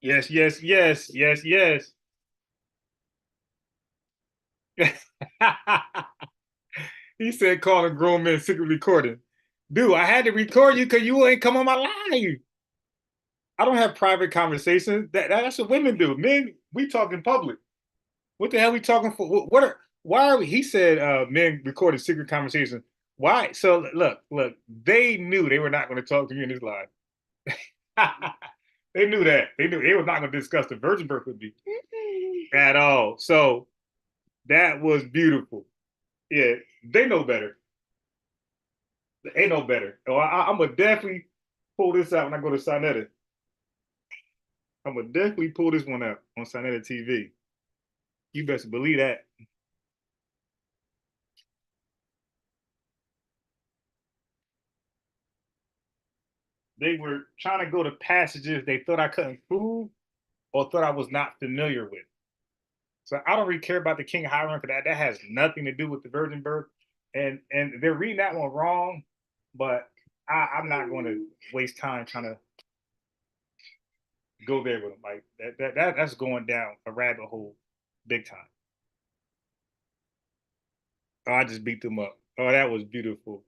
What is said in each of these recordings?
Yes, yes, yes, yes, yes. He said calling grown men secret recording. Dude, I had to record you because you ain't come on my live. I don't have private conversations. That's what women do. Men, we talk in public. What the hell we talking for? What are, why are we? He said men recorded secret conversations. Why? So look, they knew they were not going to talk to you in this live. They knew that. They knew they were not going to discuss the virgin birth with me at all. So that was beautiful. Yeah, they know better. They know better. Oh, I'm gonna definitely pull this out when I go to Sinetta. I'm gonna definitely pull this one out on Sinetta TV. You best believe that. They were trying to go to passages they thought I couldn't prove or thought I was not familiar with. So I don't really care about the King of Hiram because that has nothing to do with the virgin birth. And they're reading that one wrong, but I'm not going to waste time trying to go there with them. Like that's going down a rabbit hole big time. Oh, I just beat them up. Oh, that was beautiful.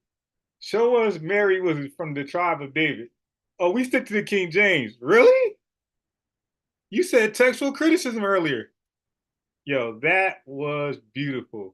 Show us Mary was from the tribe of David. Oh, we stick to the King James. Really? You said textual criticism earlier. Yo, that was beautiful.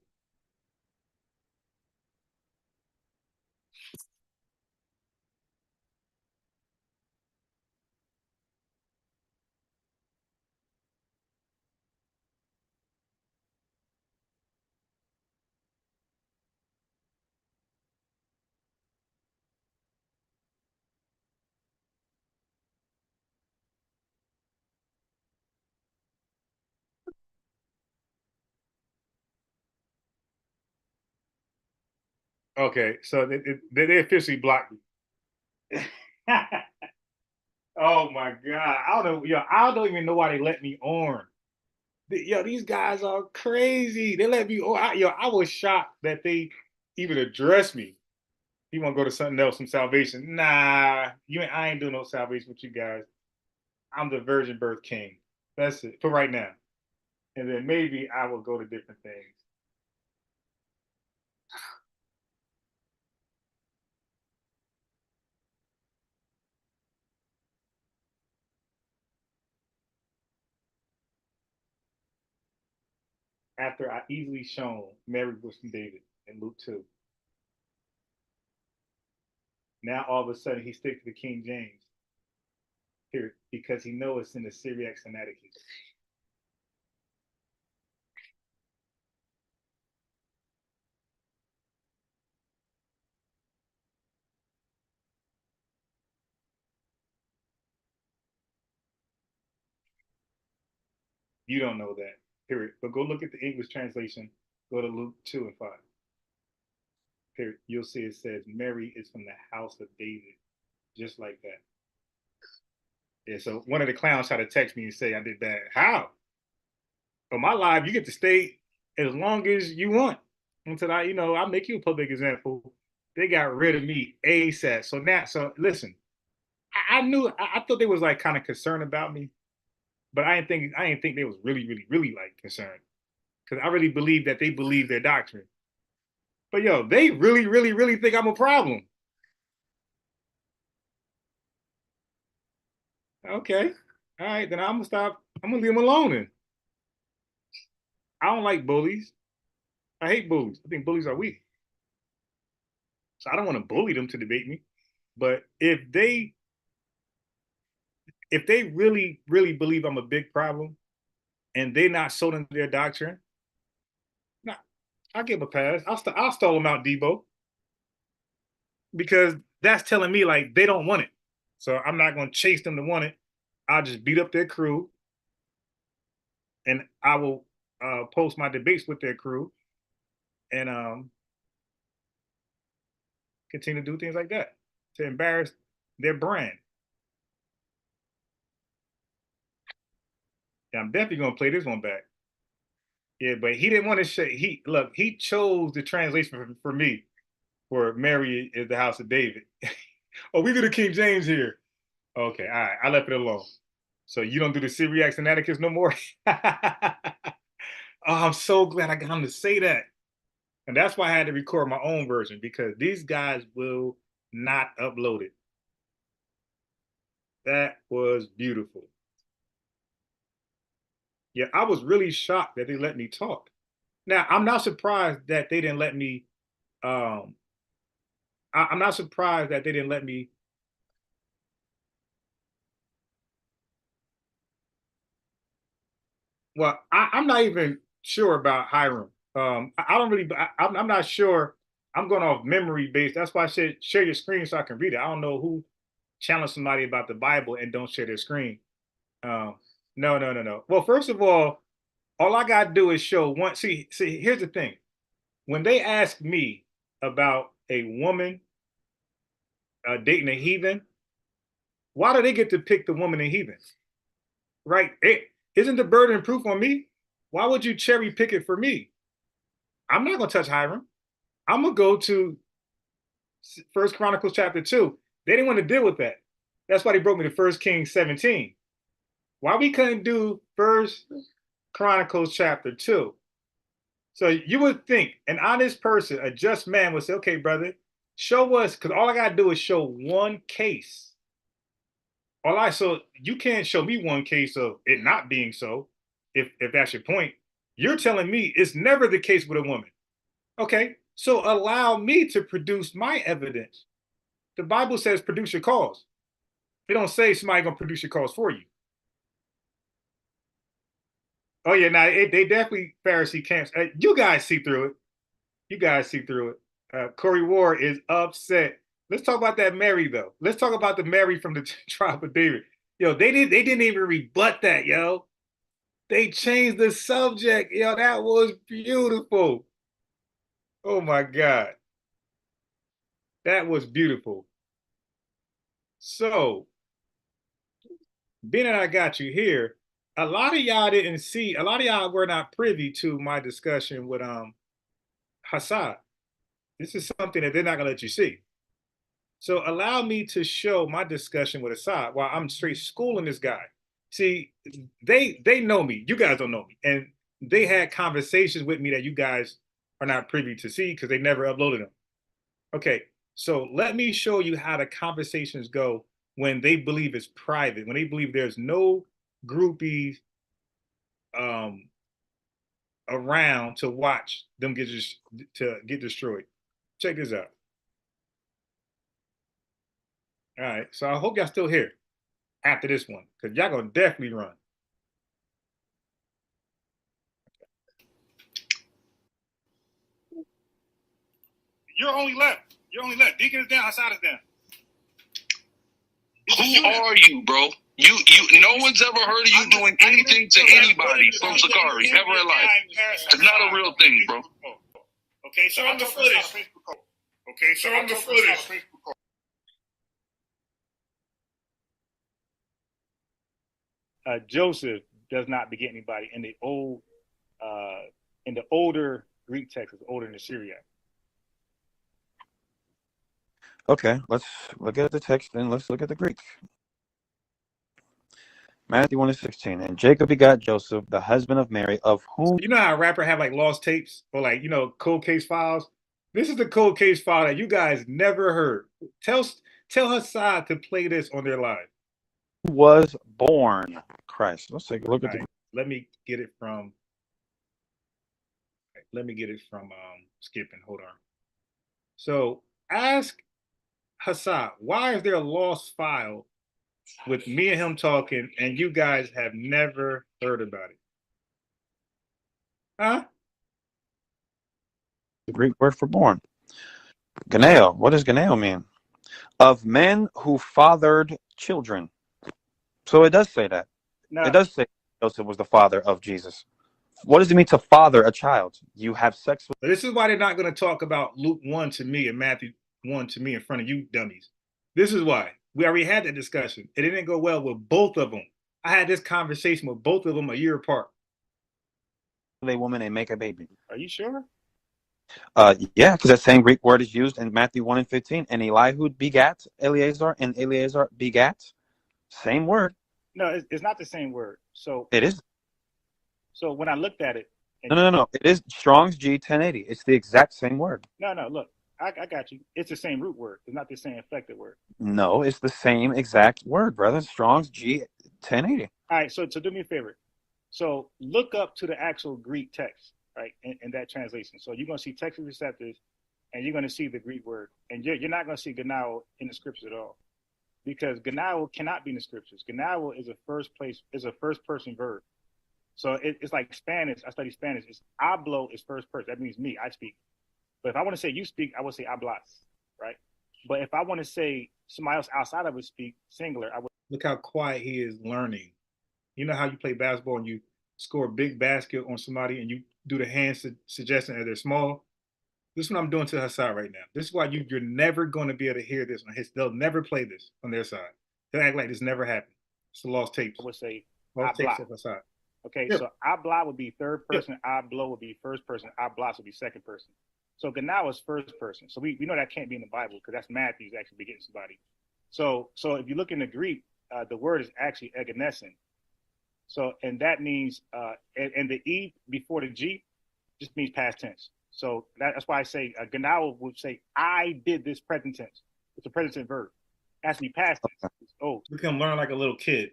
Okay, so they officially blocked me. Oh my god, I don't know. Yo, I don't even know why they let me on. Yo, these guys are crazy. They let me. Oh, I was shocked that they even addressed me. You want to go to something else, some salvation? Nah, I ain't doing no salvation with you guys. I'm the virgin birth king. That's it for right now. And then maybe I will go to different things. After I easily shown Mary was from David in Luke 2. Now all of a sudden he sticks to the King James here because he knows it's in the Syriac Sinaiticus. You don't know that, period. But go look at the English translation. Go to Luke 2 and 5. Period. You'll see it says Mary is from the house of David, just like that. Yeah, so one of the clowns tried to text me and say I did that. How? On my live, you get to stay as long as you want until I make you a public example. They got rid of me ASAP. So now, so listen, I knew, I thought they was like kind of concerned about me, but I didn't think they was really, really, really like concerned because I really believe that they believe their doctrine. But yo, they really, really, really think I'm a problem. Okay, all right, then I'm gonna stop. I'm gonna leave them alone. Then I don't like bullies. I hate bullies. I think bullies are weak. So I don't want to bully them to debate me. But if they really, really believe I'm a big problem and they not sold into their doctrine, nah, I'll give a pass. I'll stall them out, Debo, because that's telling me like they don't want it. So I'm not going to chase them to want it. I'll just beat up their crew and I will post my debates with their crew and continue to do things like that to embarrass their brand. Yeah, I'm definitely going to play this one back. Yeah, but he didn't want to say he chose the translation for me for Mary is the house of David. Oh, we do the King James here. Okay, all right. I left it alone. So you don't do the Syriacs and Atticus no more? Oh, I'm so glad I got him to say that. And that's why I had to record my own version, because these guys will not upload it. That was beautiful. Yeah, I was really shocked that they let me talk. Now, I'm not surprised that they didn't let me. Um, I'm not surprised that they didn't let me. Well, I'm not even sure about Hiram. I don't really. I'm not sure. I'm going off memory based. That's why I said share your screen so I can read it. I don't know who challenged somebody about the Bible and don't share their screen. Um, no, no, no, no. Well, first of all I got to do is show one. See, here's the thing. When they ask me about a woman dating a heathen, why do they get to pick the woman and heathen? Right? Isn't the burden of proof on me? Why would you cherry pick it for me? I'm not going to touch Hiram. I'm going to go to First Chronicles chapter 2. They didn't want to deal with that. That's why they broke me to First Kings 17. Why we couldn't do First Chronicles chapter 2? So you would think an honest person, a just man would say, okay, brother, show us, because all I got to do is show one case. So you can't show me one case of it not being so, if that's your point. You're telling me it's never the case with a woman. Okay, so allow me to produce my evidence. The Bible says produce your cause. It don't say somebody gonna produce your cause for you. Oh yeah, now they definitely Pharisee camps. You guys see through it. You guys see through it. Corey Ward is upset. Let's talk about that Mary though. Let's talk about the Mary from the tribe of David. Yo, they didn't even rebut that, yo. They changed the subject. Yo, that was beautiful. Oh my God. That was beautiful. So, being that I got you here, a lot of y'all didn't see, a lot of y'all were not privy to my discussion with Hassad. This is something that they're not gonna let you see. So allow me to show my discussion with Assad while I'm straight schooling this guy. See, they know me. You guys don't know me. And they had conversations with me that you guys are not privy to see because they never uploaded them. Okay, so let me show you how the conversations go when they believe it's private, when they believe there's no groupies um, around to watch them get destroyed. Check this out. All right, so I hope y'all still here after this one, because y'all gonna definitely run. You're only left. You're only left. Deacon is down. Hassad is down. Who are you, bro? You no one's ever heard of you doing anything to anybody from Sakari ever in life. It's not a real thing, bro. Okay, so I'm the footage. Okay, so I'm the footage. Joseph does not beget anybody in the older Greek text. Is older than the Syriac. Okay, let's look at the text and let's look at the Greek. Matthew 1:16, and Jacob begot Joseph, the husband of Mary, of whom... You know how a rapper have like lost tapes or like, cold case files? This is the cold case file that you guys never heard. Tell Hassad to play this on their live. Was born Christ. Let's take a look at the... Let me get it from skipping. Hold on. So ask Hassad, why is there a lost file with me and him talking and you guys have never heard about it? Huh? The Greek word for born. Ganeo. What does ganeo mean? Of men who fathered children. So it does say that. No. It does say Joseph was the father of Jesus. What does it mean to father a child? You have sex with... This is why they're not going to talk about Luke 1 to me and Matthew 1 to me in front of you dummies. This is why. We already had that discussion. It didn't go well with both of them. I had this conversation with both of them a year apart. A woman and make a baby. Are you sure? Yeah, because that same Greek word is used in Matthew 1:15. And Elihu begat Eleazar, and Eleazar begat. Same word. No, it's not the same word. It is. So when I looked at it, No. It is Strong's G 1080. It's the exact same word. no. Look, I got you. It's the same root word. It's not the same affected word. No, it's the same exact word, brother. Strong's G 1080. All right. So do me a favor. So look up to the actual Greek text, right, in that translation. So you're going to see Texas receptors, and you're going to see the Greek word, and you're not going to see ganao in the scriptures at all, because ganao cannot be in the scriptures. Ganao is a first person verb. So it's like Spanish. I study Spanish. It's hablo is first person. That means me. I speak. But if I want to say you speak, I would say hablas, right? But if I want to say somebody else outside of us speak singular, I would. Look how quiet he is learning. You know how you play basketball and you score a big basket on somebody and you do the hand suggestion that they're small? This is what I'm doing to Hassad right now. This is why you're never going to be able to hear this on his. They'll never play this on their side. They'll act like this never happened. It's the lost tapes. I would say lost tapes of Hassad. Okay, yep. So habla would be third person, yep. Hablo would be first person, hablas would be second person. So ganao is first person. So we know that can't be in the Bible because that's Matthew's actually begetting somebody. So if you look in the Greek, the word is actually eganesin. So, and that means, and the E before the G just means past tense. So that's why I say ganao would say, I did this present tense. It's a present tense verb. It has to be past tense. Oh, you can learn like a little kid.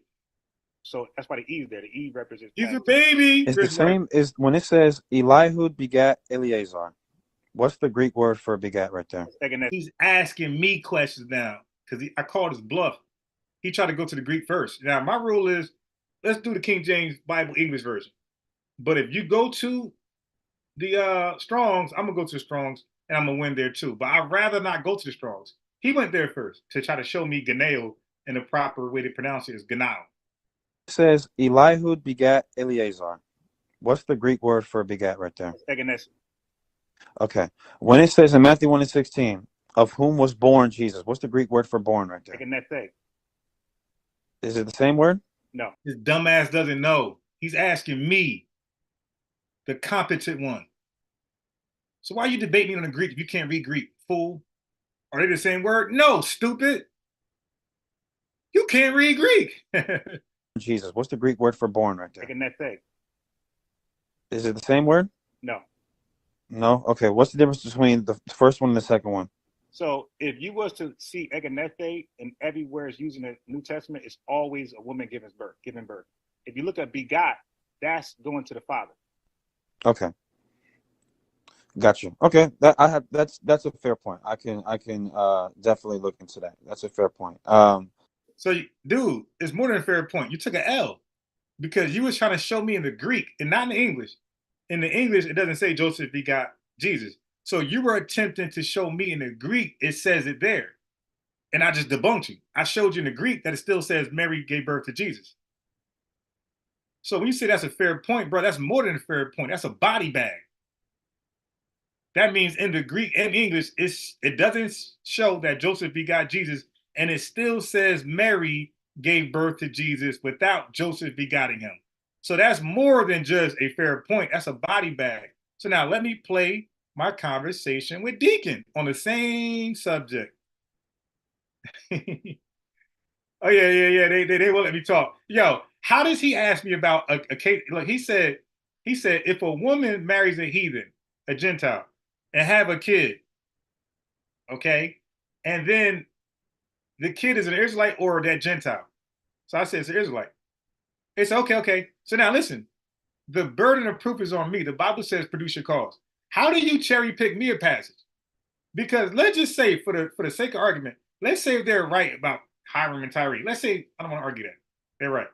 So that's why the E is there. The E represents. He's a baby. It's the same as when it says Eliud begat Eleazar. What's the Greek word for begat right there? He's asking me questions now because I called his bluff. He tried to go to the Greek first. Now, my rule is let's do the King James Bible English version. But if you go to the Strongs, I'm going to go to the Strongs and I'm going to win there too. But I'd rather not go to the Strongs. He went there first to try to show me ganao, and the proper way to pronounce it is ganao. It says Eliud begat Eleazar. What's the Greek word for begat right there? Eganesis. Okay. When it says in Matthew 1:16, of whom was born Jesus, what's the Greek word for born right there? Eganese. Is it the same word? No. His dumbass doesn't know. He's asking me, the competent one. So why are you debating on the Greek if you can't read Greek, fool? Are they the same word? No, stupid. You can't read Greek. Jesus, what's the Greek word for born right there? Eganese. Is it the same word? No. No? Okay. What's the difference between the first one and the second one? So if you was to see eganese and everywhere it's used in the New Testament, it's always a woman giving birth. If you look at begot, that's going to the father. Okay. Got you. Okay. That's a fair point. I can definitely look into that. That's a fair point. So dude, it's more than a fair point. You took an L because you was trying to show me in the Greek and not in the English. In the English, it doesn't say Joseph begot Jesus. So you were attempting to show me in the Greek, it says it there. And I just debunked you. I showed you in the Greek that it still says Mary gave birth to Jesus. So when you say that's a fair point, bro, that's more than a fair point. That's a body bag. That means in the Greek and English, it doesn't show that Joseph begot Jesus, and it still says Mary gave birth to Jesus without Joseph begetting him. So that's more than just a fair point. That's a body bag. So now let me play my conversation with Deacon on the same subject. Oh yeah. They won't let me talk. Yo, how does he ask me about a case? Like he said, if a woman marries a heathen, a Gentile, and have a kid, okay, and then the kid is an Israelite or that Gentile. So I said it's an Israelite. It's okay. So now listen, the burden of proof is on me. The Bible says produce your cause. How do you cherry pick me a passage? Because let's just say, for the sake of argument, let's say they're right about Hiram and Tyree. Let's say, I don't want to argue that. They're right.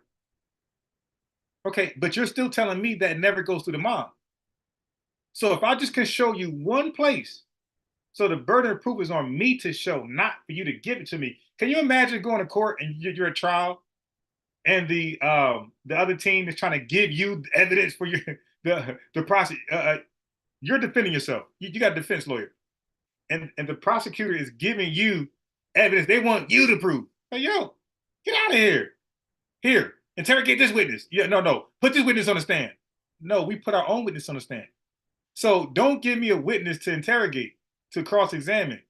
Okay, but you're still telling me that it never goes through the mom. So if I just can show you one place, so the burden of proof is on me to show, not for you to give it to me. Can you imagine going to court and you're at trial and the other team is trying to give you evidence for the prosecutor? You're defending yourself. You got a defense lawyer. And the prosecutor is giving you evidence they want you to prove. Hey, yo, get out of here. Here, interrogate this witness. Yeah, no. Put this witness on the stand. No, we put our own witness on the stand. So don't give me a witness to interrogate, to cross-examine,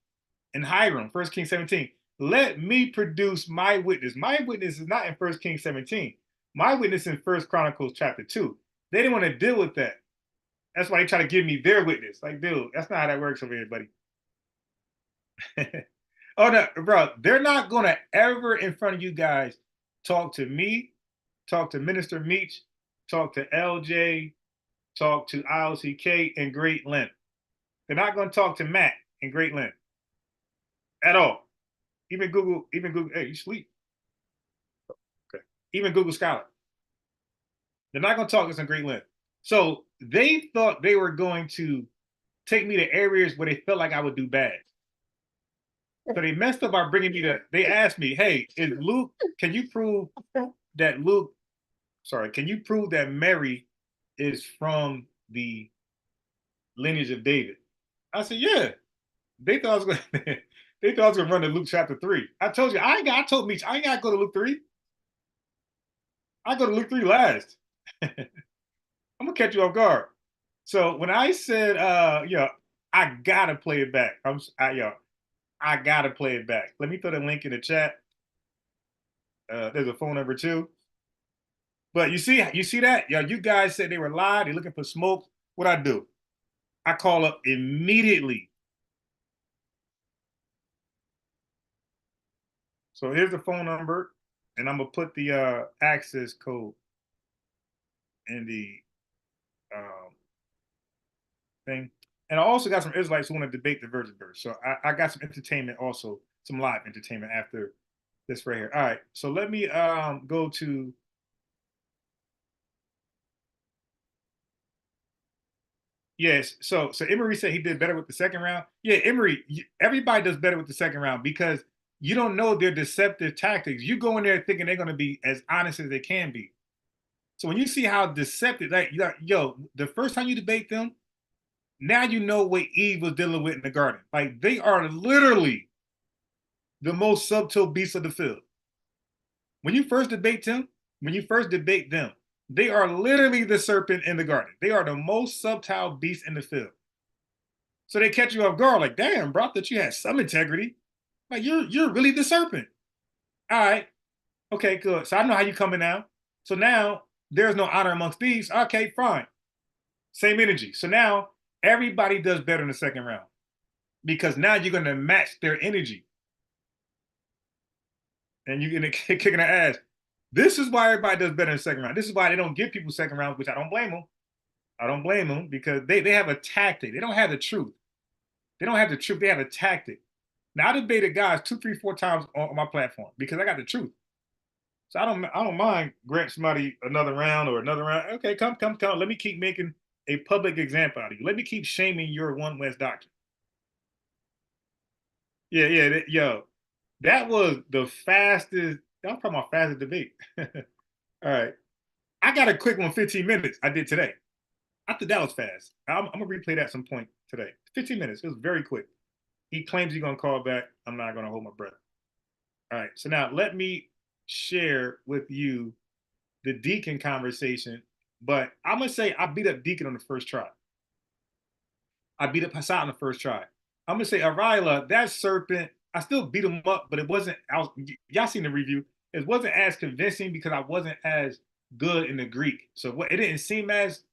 and Hiram, 1 Kings 17. let me produce my witness. My witness is not in 1 Kings 17. My witness in 1 Chronicles chapter 2. They didn't want to deal with that. That's why they try to give me their witness. Like, dude, that's not how that works over here, buddy. Oh, no, bro, they're not going to ever in front of you guys talk to me, talk to Minister Meach, talk to LJ, talk to IOCK in great length. They're not going to talk to Matt in great length at all. Even Google, hey, you sleep. Okay. Even Google Scholar. They're not going to talk this in great length. So they thought they were going to take me to areas where they felt like I would do bad. So they messed up by bringing me to, they asked me, hey, is Luke, can you prove that Mary is from the lineage of David? I said, yeah. They thought I was going to run to Luke chapter 3. I told you, I told Meach, I ain't got to go to Luke 3. I go to Luke 3 last. I'm going to catch you off guard. So when I said, I got to play it back. I got to play it back. Let me throw the link in the chat. There's a phone number too. But you see that? Yo, you guys said they were live. They're looking for smoke. What I do? I call up immediately. So here's the phone number, and I'm gonna put the access code in the thing. And I also got some Israelites who want to debate the virgin birth. So I got some entertainment also, some live entertainment after this right here. All right, so let me go to. Yes, so Emery said he did better with the second round. Yeah, Emery, everybody does better with the second round because you don't know their deceptive tactics. You go in there thinking they're going to be as honest as they can be. So when you see how deceptive, the first time you debate them, now you know what Eve was dealing with in the garden. Like, they are literally the most subtle beasts of the field. When you first debate them, they are literally the serpent in the garden. They are the most subtle beast in the field. So they catch you off guard, like, damn, bro, I thought you had some integrity. Like, you're really the serpent. All right. Okay, good. So I know how you coming now. So now there's no honor amongst thieves. Okay, fine. Same energy. So now everybody does better in the second round because now you're going to match their energy. And you're going to kick in the ass. This is why everybody does better in the second round. This is why they don't give people second round, which I don't blame them. I don't blame them because they have a tactic. They don't have the truth. They don't have the truth. They have a tactic. Now, I debated guys 2, 3, 4 times on my platform because I got the truth. So I don't mind granting somebody another round or another round. Okay, come. Let me keep making a public example out of you. Let me keep shaming your one West doctrine. Yeah, yo, that was the fastest. That was probably my fastest debate. All right, I got a quick one, 15 minutes. I did today. I thought that was fast. I'm gonna replay that some point today. 15 minutes. It was very quick. He claims he's gonna call back. I'm not gonna hold my breath. All right. So now let me share with you the Deacon conversation. But I'm gonna say I beat up Deacon on the first try. I beat up Hassan on the first try. I'm gonna say Arila, that serpent. I still beat him up, but it wasn't. Y'all seen the review? It wasn't as convincing because I wasn't as good in the Greek. So it didn't seem as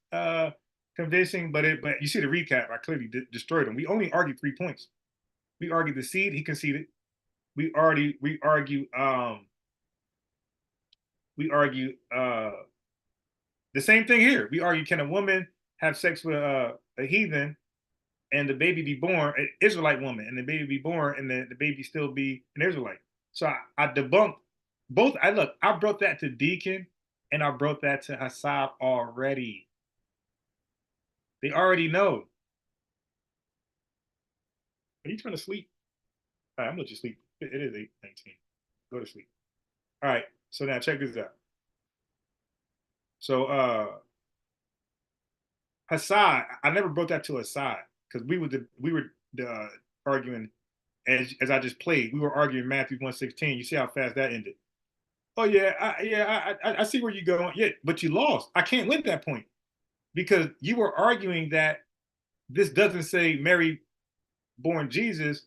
convincing. But you see the recap. I clearly destroyed him. We only argued 3 points. We argued the seed. He conceded. We argue the same thing here. We argue, can a woman have sex with a heathen and the baby be born, an Israelite woman, and the baby be born and the baby still be an Israelite? So I debunked both. I brought that to Deacon and I brought that to Hassad already. They already know. Are you trying to sleep? All right, I'm gonna let you sleep. It is 8:19. Go to sleep. All right, so now check this out. So Hassad, I never brought that to Hassad because we were arguing as I just played. We were arguing Matthew 1:16. You see how fast that ended. Oh yeah, I see where you're going. Yeah, but you lost. I can't win that point because you were arguing that this doesn't say Mary born Jesus,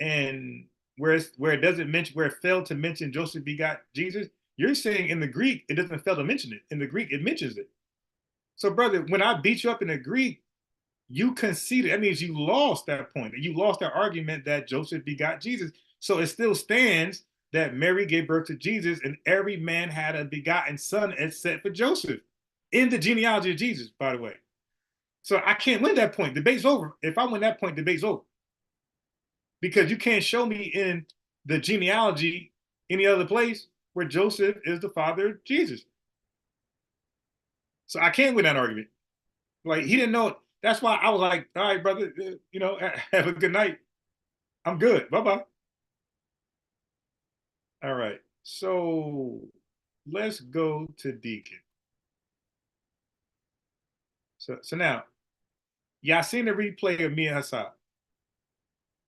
and where it doesn't mention, where it failed to mention Joseph begot Jesus, you're saying in the Greek it doesn't fail to mention it. In the Greek, it mentions it. So, brother, when I beat you up in the Greek, you conceded. That means you lost that point. You lost that argument that Joseph begot Jesus. So it still stands that Mary gave birth to Jesus, and every man had a begotten son except for Joseph in the genealogy of Jesus, by the way. So I can't win that point. Debate's over. If I win that point, debate's over. Because you can't show me in the genealogy any other place where Joseph is the father of Jesus. So I can't win that argument. Like, he didn't know. That's why I was like, all right, brother, have a good night. I'm good. Bye-bye. All right. So let's go to Deacon. So now, y'all seen the replay of me and Hassan.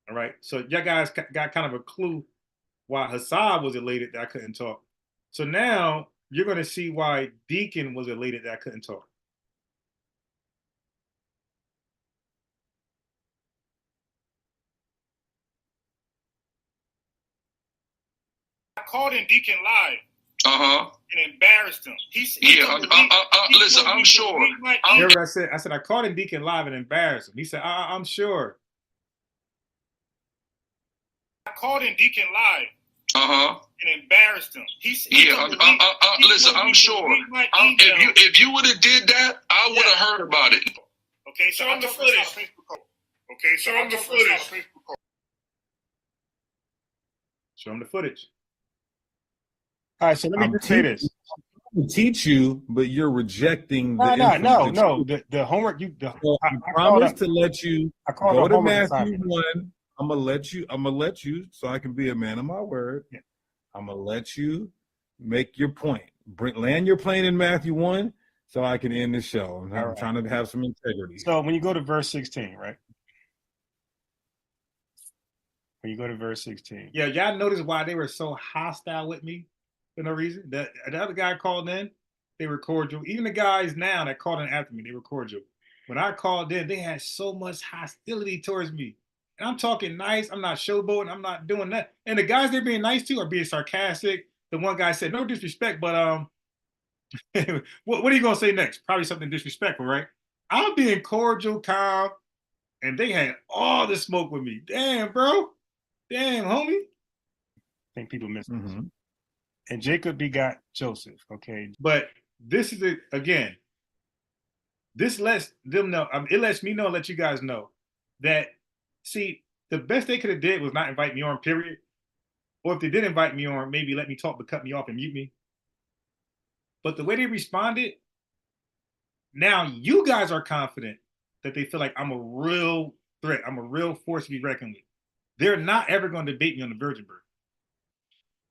All right. So y'all guys got kind of a clue why Hassan was elated that I couldn't talk. So now you're going to see why Deacon was elated that I couldn't talk. I called in Deacon live. And embarrassed him. Listen, I'm sure. Hear what I said? I said I called in Deacon live and embarrassed him. He said, I'm sure. I called in Deacon live. And embarrassed him. Listen, I'm sure. If you would have did that, I would have heard about it. Okay, so on the footage. Okay, so on the footage. Show him the footage. All right, so let me just say this. I'm teach you, but you're rejecting No. The homework I promise to let you go to Matthew 1. I'm gonna let you so I can be a man of my word. Yeah. I'm gonna let you make your point. Land your plane in Matthew 1 so I can end the show. I'm trying to have some integrity. So when you go to verse 16, right? When you go to verse 16. Yeah, y'all notice why they were so hostile with me for no reason? The other guy called in, they were cordial. Even the guys now that called in after me, they were cordial. When I called in, they had so much hostility towards me. And I'm talking nice. I'm not showboating. I'm not doing that. And the guys they're being nice to are being sarcastic. The one guy said, no disrespect, but what are you going to say next? Probably something disrespectful, right? I'm being cordial, calm, and they had all the smoke with me. Damn, bro. Damn, homie. I think people miss this. Mm-hmm. And Jacob begot Joseph, okay? But this is, again, this lets them know, it lets me know, let you guys know that, see, the best they could have did was not invite me on, period. Or if they did invite me on, maybe let me talk, but cut me off and mute me. But the way they responded, now you guys are confident that they feel like I'm a real threat. I'm a real force to be reckoned with. They're not ever going to debate me on the virgin birth.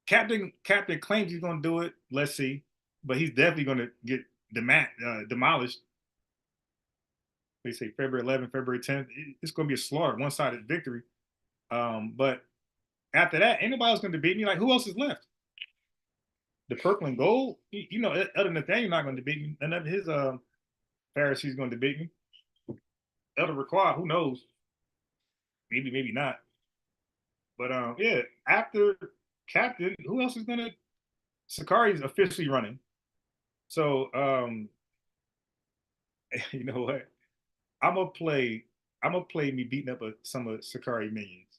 Captain claims he's going to do it. Let's see. But he's definitely going to get demolished. They say February 11th, February 10th. It's going to be a slaughter, one-sided victory. But after that, ain't nobody else going to debate me. Like, who else is left? The purple and gold? You know, other than Nathaniel not going to debate me. None of his Pharisees going to debate me. Elder Raquad, who knows? Maybe, maybe not. But yeah, after Captain, who else is going to? Sakari's officially running. So, you know what? I'm gonna play me beating up some of Sakari minions.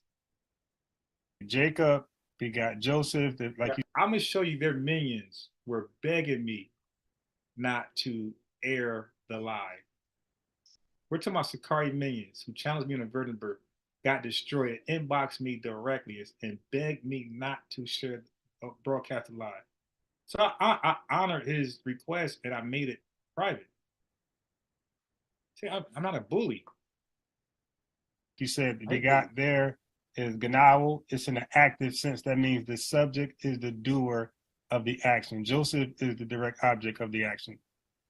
Jacob begot Joseph. I'm gonna show you their minions were begging me not to air the lie. We're talking about Sakari minions who challenged me on a virgin birth, got destroyed, inboxed me directly, and begged me not to share broadcast the lie. So I honored his request and I made it private. See, I'm not a bully. You said they got there is Ganawal. It's in the active sense. That means the subject is the doer of the action. Joseph is the direct object of the action.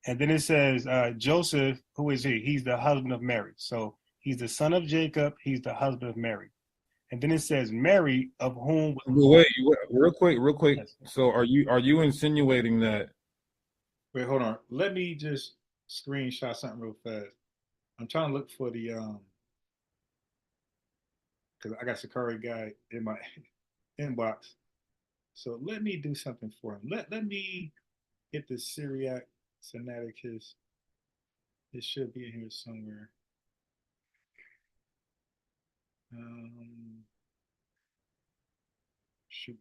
And then it says Joseph, who is he? He's the husband of Mary. So he's the son of Jacob. He's the husband of Mary. And then it says Mary, of whom. Wait, real quick. Yes. So are you insinuating that? Wait, hold on. Let me just screenshot something real fast. I'm trying to look for the because I got Sakari guy in my inbox. So let me do something for him. Let me get the Syriac Sinaiticus. It should be in here somewhere. Um, shoot.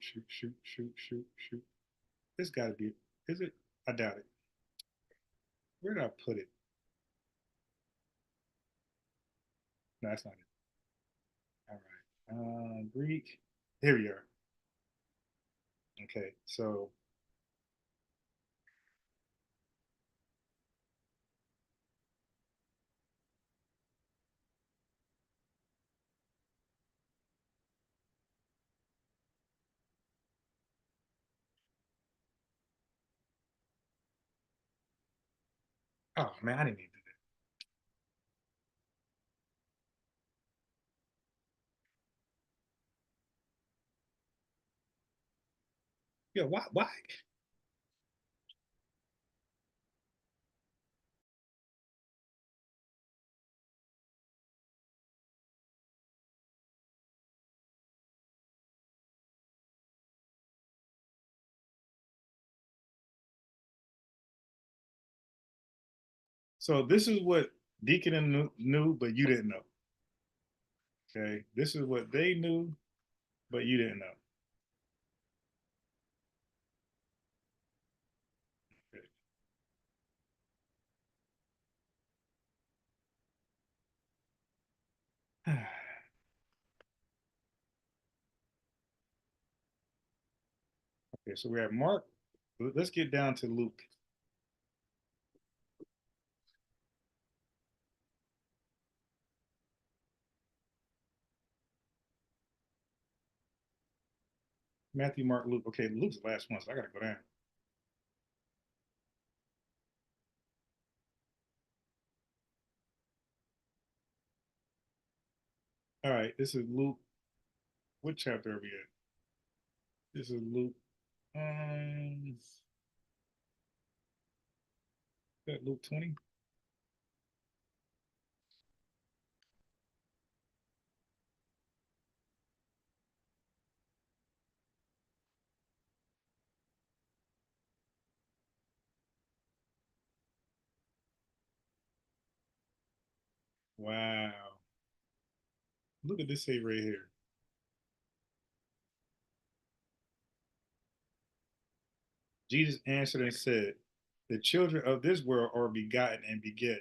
This got to be. Is it? I doubt it. Where did I put it? No, that's not it. All right. Greek. Here we are. Okay, so oh man, I didn't need to do that. Yeah, why? Why? So this is what Deacon knew, but you didn't know. Okay, this is what they knew, but you didn't know. Okay. Okay, so we're at Mark. Let's get down to Luke. Matthew, Mark, Luke. Okay, Luke's the last one, so I gotta go down. All right, this is Luke. What chapter are we at? This is Luke. Is that Luke 20? Wow. Look at this say right here. Jesus answered and said, the children of this world are begotten and beget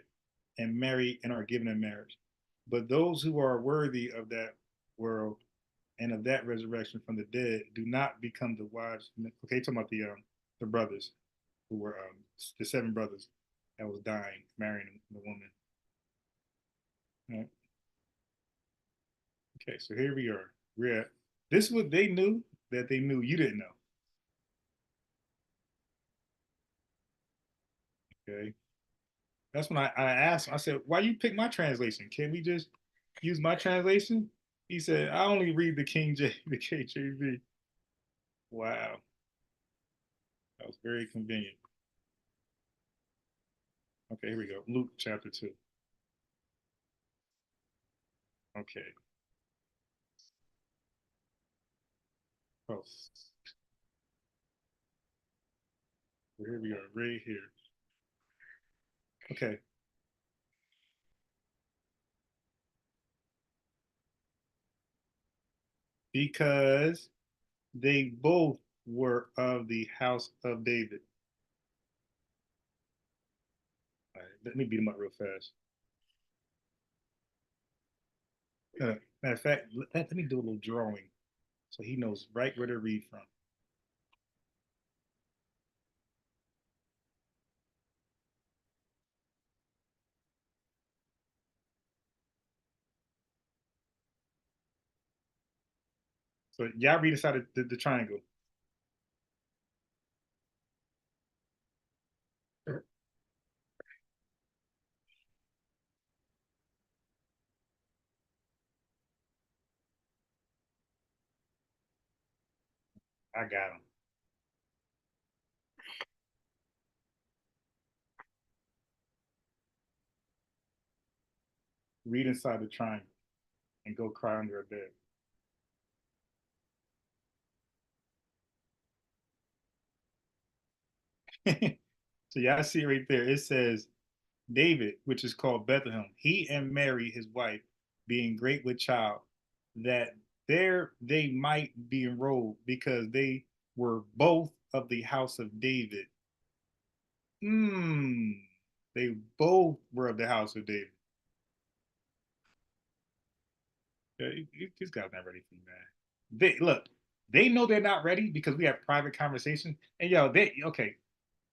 and marry and are given in marriage. But those who are worthy of that world and of that resurrection from the dead do not become the wives. Okay, talking about the brothers who were the seven brothers that was dying, marrying the woman. Right. Okay, so here we are. We're at this is what they knew that they knew you didn't know. Okay. That's when I asked him, I said, why you pick my translation? Can we just use my translation? He said, I only read the the KJV. Wow. That was very convenient. Okay, here we go. Luke chapter 2. Okay. Oh, here we are, right here. Okay. Because they both were of the house of David. All right, let me beat him up real fast. Matter of fact, let me do a little drawing so he knows right where to read from. So y'all read inside the triangle. I got him. Read inside the triangle and go cry under a bed. So y'all see right there, it says David, which is called Bethlehem, he and Mary, his wife, being great with child, that there they might be enrolled because they were both of the house of David. They both were of the house of David. Yeah, these guys not ready for you, man. They look, they know they're not ready because we have private conversations. And yo, they okay.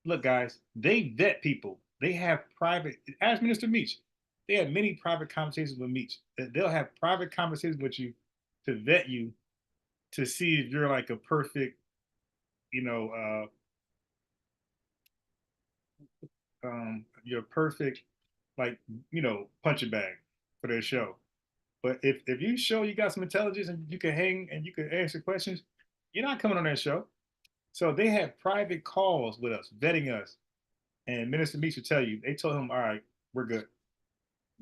Look, guys, they vet people. They have private. Ask Minister Meach. They have many private conversations with Meach. They'll have private conversations with you to vet you to see if you're like a perfect, you know, you're perfect, like punching bag for their show. But if you show you got some intelligence and you can hang and you can answer questions, you're not coming on that show. So they had private calls with us, vetting us. And Minister Meach will tell you, they told him, all right, we're good.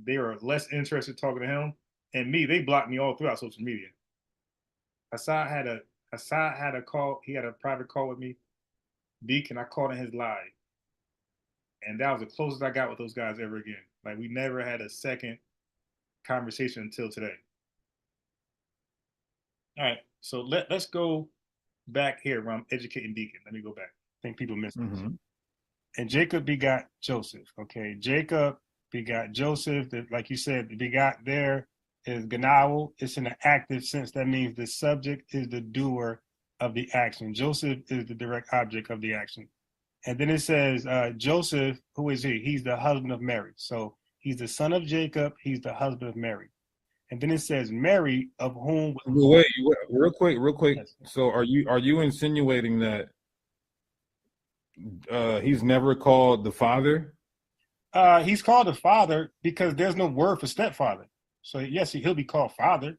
They were less interested talking to him. And me, they blocked me all throughout social media. Assad had a call, he had a private call with me. Deacon, I called in his live. And that was the closest I got with those guys ever again. Like we never had a second conversation until today. All right, so let's go back here where I'm educating Deacon. Let me go back. I think people missed this. And Jacob begot Joseph. Okay, Jacob begot Joseph. Like you said, the begot there is Ganawel. It's in an active sense. That means the subject is the doer of the action. Joseph is the direct object of the action. And then it says Joseph, who is he? He's the husband of Mary. So he's the son of Jacob. He's the husband of Mary. And then it says Mary, of whom. Wait, real quick. Yes. So are you insinuating that he's never called the father? He's called the father because there's no word for stepfather. So yes, he'll be called father.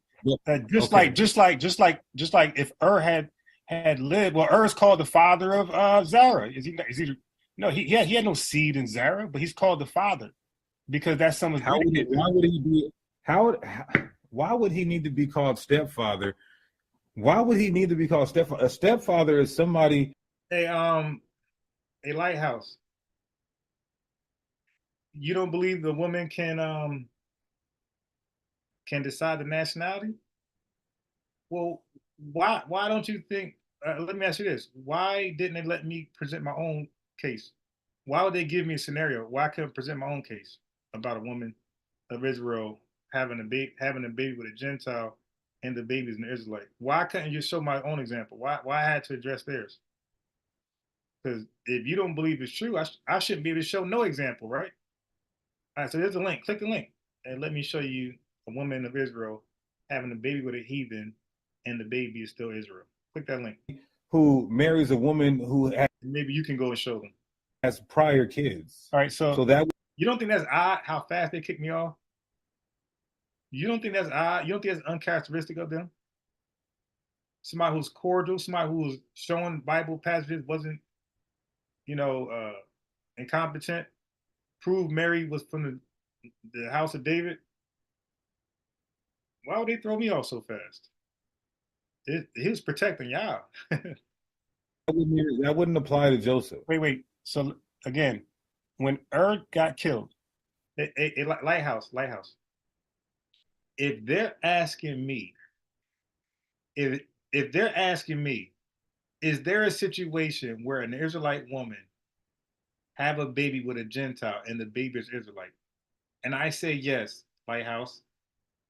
Just like if had lived, well, is called the father of Zara. Is he? No, he had no seed in Zara, but he's called the father because that's someone's. Why would he be? Why would he need to be called stepfather? Why would he need to be called stepfather? A stepfather is somebody. A lighthouse. You don't believe the woman can decide the nationality? Well, why don't you think? Let me ask you this: why didn't they let me present my own case? Why would they give me a scenario? Why couldn't I present my own case about a woman of Israel having a baby with a Gentile and the baby's an Israelite? Why couldn't you show my own example? Why I had to address theirs? Because if you don't believe it's true, I shouldn't be able to show no example, right? All right, so there's a link. Click the link and let me show you a woman of Israel having a baby with a heathen and the baby is still Israel. Click that link. Who marries a woman who has, maybe you can go and show them. Has prior kids. All right, so that you don't think that's odd how fast they kicked me off? You don't think that's odd? You don't think that's uncharacteristic of them? Somebody who's cordial, somebody who's showing Bible passages wasn't, incompetent. Prove Mary was from the house of David. Why would they throw me off so fast? He was protecting y'all. That wouldn't apply to Joseph. Wait. So again, when got killed, lighthouse. If they're asking me, is there a situation where an Israelite woman have a baby with a Gentile and the baby is Israelite? And I say yes, lighthouse.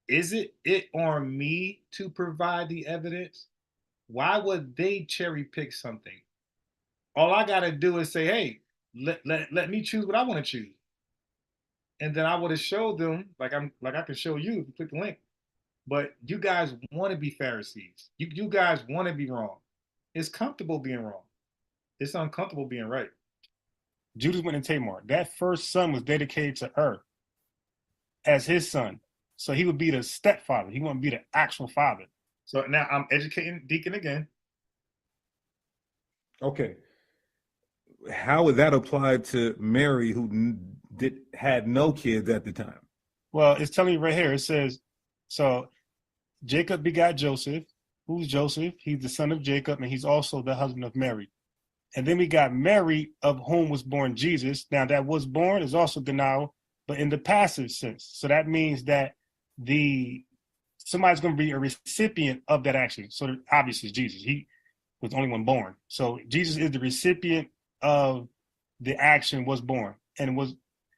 Is it on me to provide the evidence? Why would they cherry pick something? All I gotta do is say, hey, let me choose what I want to choose. And then I would have showed them, like I can show you if you click the link. But you guys want to be Pharisees. You guys want to be wrong. It's comfortable being wrong. It's uncomfortable being right. Judas went and Tamar. That first son was dedicated to as his son. So he would be the stepfather. He wouldn't be the actual father. So now I'm educating Deacon again. Okay. How would that apply to Mary, who had no kids at the time? Well, it's telling you right here. It says, so Jacob begot Joseph. Who's Joseph? He's the son of Jacob, and he's also the husband of Mary. And then we got Mary, of whom was born Jesus. Now that was born is also Ganao, but in the passive sense. So that means that somebody's going to be a recipient of that action. So obviously it's Jesus. He was the only one born. So Jesus is the recipient of the action, was born. And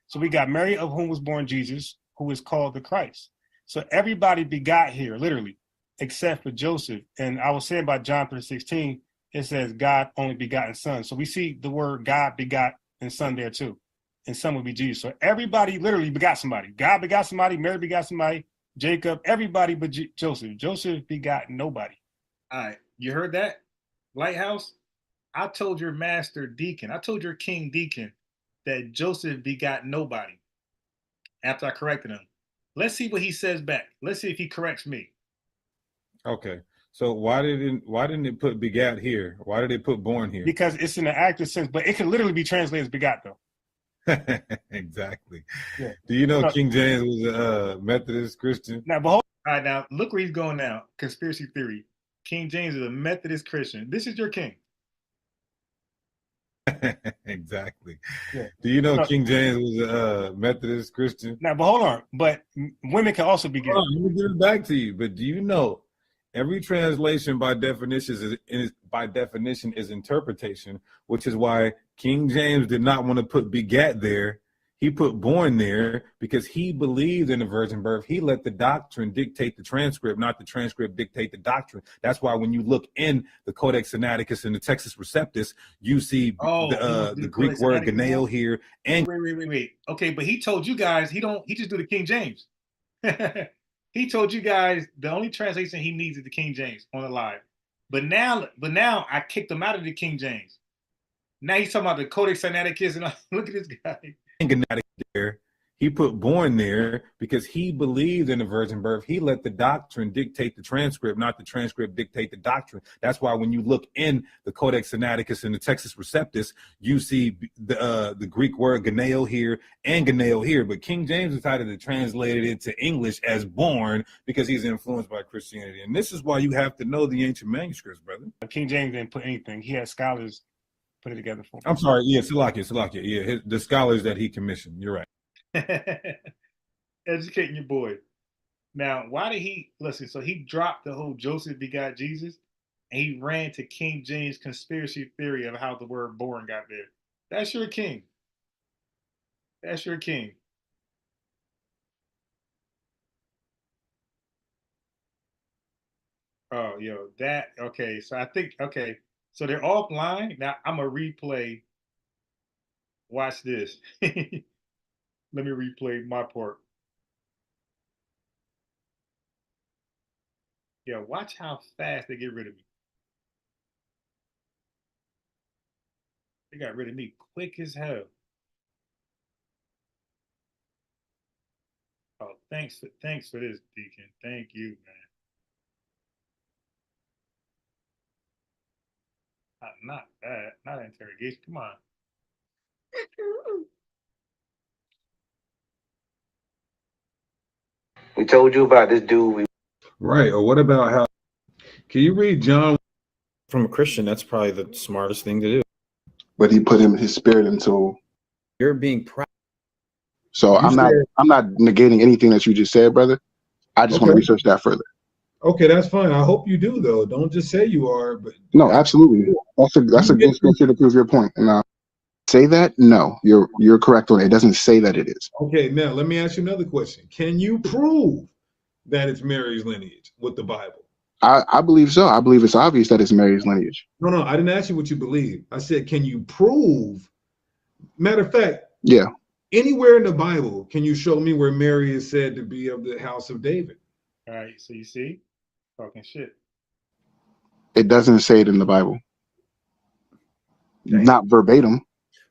so we got Mary, of whom was born Jesus, who is called the Christ. So everybody begot here, literally, except for Joseph. And I was saying about John 3:16, it says God only begotten son. So we see the word God begot and son there too. And son would be Jesus. So everybody literally begot somebody. God begot somebody, Mary begot somebody, Jacob, everybody but Joseph. Joseph begot nobody. All right, you heard that? Lighthouse? I told your master Deacon, I told your king Deacon that Joseph begot nobody after I corrected him. Let's see what he says back. Let's see if he corrects me. Okay. So why didn't it put begat here? Why did it put born here? Because it's in the active sense, but it can literally be translated as begot though. Exactly. Yeah. Do you know King James was a Methodist Christian? Now, behold. All right, now look where he's going now. Conspiracy theory. King James is a Methodist Christian. This is your king. Exactly. Yeah. Do you know King James was a Methodist Christian? Now, but hold on. But women can also be gay. Let me give it back to you. But do you know every translation by definition is interpretation, which is why King James did not want to put begat there. He put born there because he believed in the virgin birth. He let the doctrine dictate the transcript, not the transcript dictate the doctrine. That's why when you look in the Codex Sinaiticus and the Textus Receptus, you see the Greek word ganeo here. And wait. Okay, but he told you guys he just do the King James. He told you guys the only translation he needs is the King James on the live. But now I kicked him out of the King James. Now he's talking about the Codex Sinaiticus and look at this guy. There, he put born there because he believed in the virgin birth. He let the doctrine dictate the transcript, not the transcript dictate the doctrine. That's why when you look in the Codex Sinaiticus and the Textus Receptus, you see the Greek word ganeo here and ganeo here. But King James decided to translate it into English as born because he's influenced by Christianity. And this is why you have to know the ancient manuscripts, brother. King James didn't put anything. He had scholars put it together for him. I'm sorry. Yeah, Salakia. Yeah, the scholars that he commissioned. You're right. Educating your boy. Now, why did he listen? So he dropped the whole Joseph begot Jesus, and he ran to King James conspiracy theory of how the word born got there. That's your king. That's your king. Oh, yo, okay. So I think, okay. So they're offline. Now I'm going to replay. Watch this. Let me replay my part. Yeah, watch how fast they get rid of me. They got rid of me quick as hell. Oh, thanks for this, Deacon. Thank you, man. Not that. Not interrogation. Come on. We told you about this dude. Right. Or what about how? Can you read John? From a Christian, that's probably the smartest thing to do. But he put his spirit into. You're being proud. So I'm not negating anything that you just said, brother. I just want to research that further. Okay, that's fine. I hope you do, though. Don't just say you are. But no, absolutely. That's a good scripture to prove your point. And say that? No, you're correct on it. It doesn't say that it is. Okay, now let me ask you another question. Can you prove that it's Mary's lineage with the Bible? I believe so. I believe it's obvious that it's Mary's lineage. No, I didn't ask you what you believe. I said, can you prove? Matter of fact, yeah. Anywhere in the Bible, can you show me where Mary is said to be of the house of David? All right, so you see, talking shit. It doesn't say it in the Bible. Dang. Not verbatim.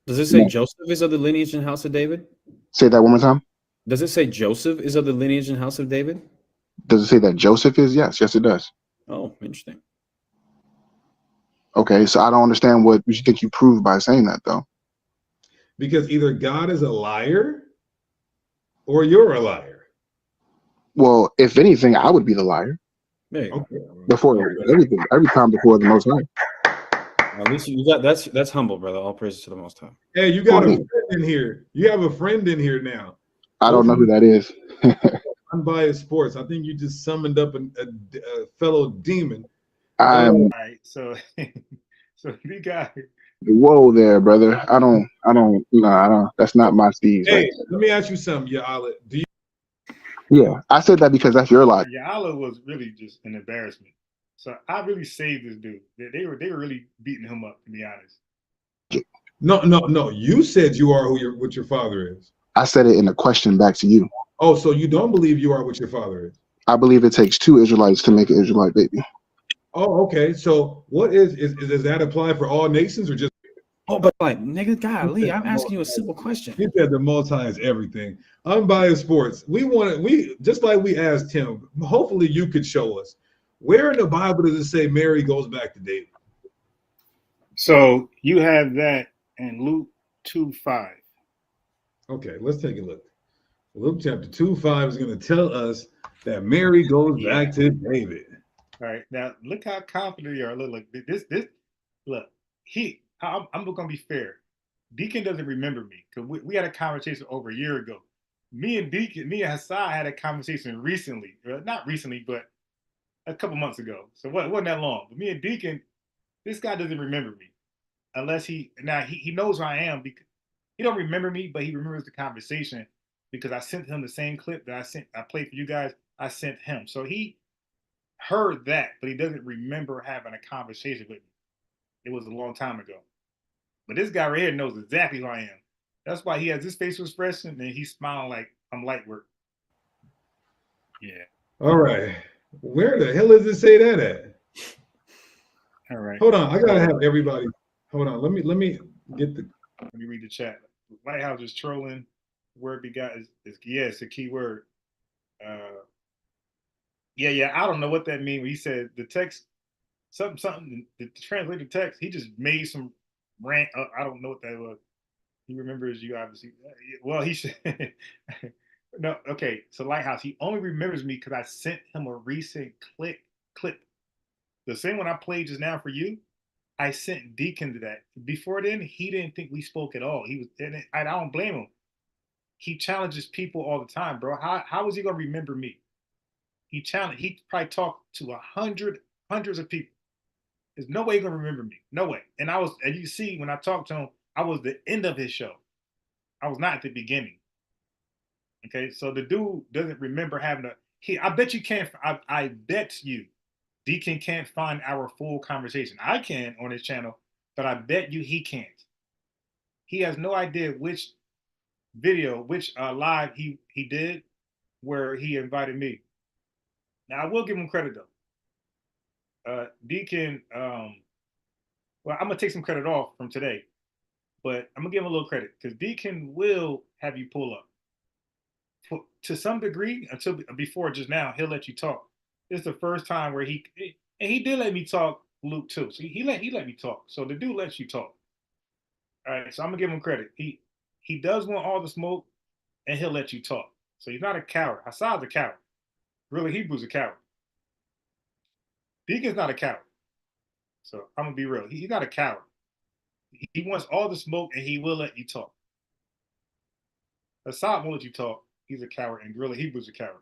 Does it say Joseph is of the lineage and house of David? Say that one more time. Does it say Joseph is of the lineage and house of David? Does it say that Joseph is? Yes, it does. Oh, interesting. Okay, so I don't understand what you think you proved by saying that, though. Because either God is a liar or you're a liar. Well, if anything, I would be the liar. There you go. Before everything, every time before the Most High. At least you got that's humble, brother. All praises to the Most High. Hey, you got a friend in here. You have a friend in here now. I don't know who that is. Unbiased Sports. I think you just summoned up a fellow demon. I am. All right, so so we got Whoa there, brother. I don't. No, I don't. That's not my steez, Hey, right? let me ask you something, Ya'ala. Do you Yeah, I said that because that's your logic. Yala was really just an embarrassment. So I really saved this dude. They were really beating him up, to be honest. No. You said you are what your father is. I said it in a question back to you. Oh, so you don't believe you are what your father is? I believe it takes 2 Israelites to make an Israelite baby. Oh, okay. So what does that apply for all nations or just? Oh, but like, nigga, golly, I'm asking you a simple question. He said the multi is everything. Unbiased Sports. We just like we asked him. Hopefully, you could show us where in the Bible does it say Mary goes back to David? So you have that in Luke 2:5. Okay, let's take a look. Luke chapter 2:5 is going to tell us that Mary goes back to David. All right, now look how confident you are. Look, this. Look, I'm gonna be fair. Deacon doesn't remember me because we had a conversation over a year ago. Me and Hassan had a conversation recently. Not recently, but a couple months ago. So it wasn't that long. But me and Deacon, this guy doesn't remember me unless he knows who I am because he don't remember me, but he remembers the conversation because I sent him the same clip that I played for you guys. I sent him, so he heard that, but he doesn't remember having a conversation with me. It was a long time ago. But this guy right here knows exactly who I am. That's why he has his facial expression and he's smiling like I'm light work. Yeah. All right. Where the hell does it say that at? All right. Hold on. I gotta have everybody. Hold on. Let me get the. Let me read the chat. White House is trolling. Word begot is it's a key word. Yeah. I don't know what that means. When he said the text, something. The translated text. He just made some rant. I don't know what that was. He remembers you obviously. Well, he should. No, okay. So Lighthouse, he only remembers me because I sent him a recent clip. The same one I played just now for you. I sent Deacon to that. Before then, he didn't think we spoke at all. He was, and I don't blame him. He challenges people all the time, bro. How is he gonna remember me? He probably talked to hundreds of people. There's no way he's gonna remember me. No way. And you see, when I talked to him, I was the end of his show. I was not at the beginning. Okay, so the dude doesn't remember having I bet you can't. I bet you, Deacon can't find our full conversation. I can on his channel, but I bet you he can't. He has no idea which video, which live he did, where he invited me. Now I will give him credit though. Deacon, well, I'm gonna take some credit off from today, but I'm gonna give him a little credit because Deacon will have you pull up. To some degree, until before just now, he'll let you talk. This is the first time where he did let me talk Luke too. So he let me talk. So the dude lets you talk. All right, so I'm gonna give him credit. He does want all the smoke, and he'll let you talk. So he's not a coward. Hassan's a coward. Really, Hebrew's a coward. Deacon's not a coward. So I'm gonna be real. He's not a coward. He wants all the smoke, and he will let you talk. Hassan won't let you talk. He's a coward, and Gorilla Hebrew's a coward.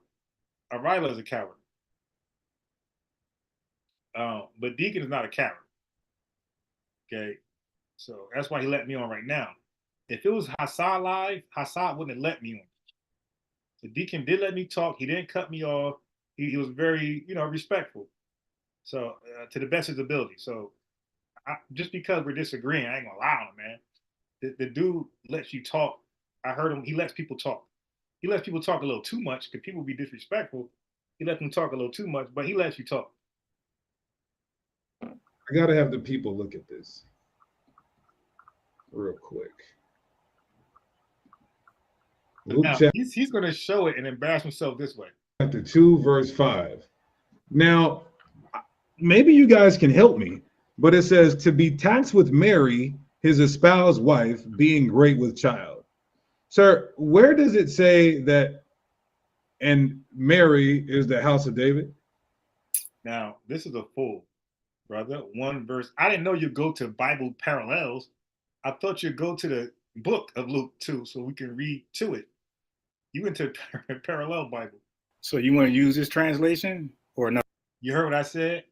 Arila's a coward. But Deacon is not a coward. Okay, so that's why he let me on right now. If it was Hassan live, Hassan wouldn't have let me on. So Deacon did let me talk. He didn't cut me off. He was very, respectful. So to the best of his ability. So just because we're disagreeing, I ain't gonna lie on him, man. The dude lets you talk. I heard him. He lets people talk. He lets people talk a little too much because people be disrespectful. He lets them talk a little too much, but he lets you talk. I gotta have the people look at this real quick. Now, he's going to show it and embarrass himself this way. Chapter 2, verse 5. Now, maybe you guys can help me, but it says to be taxed with Mary, his espoused wife, being great with child. Sir, where does it say that and Mary is the house of David? Now, this is a fool. brother. One verse. I didn't know you go to Bible parallels. I thought you'd go to the book of Luke 2 so we can read to it. You went to parallel Bible. So you want to use this translation or no? You heard what I said?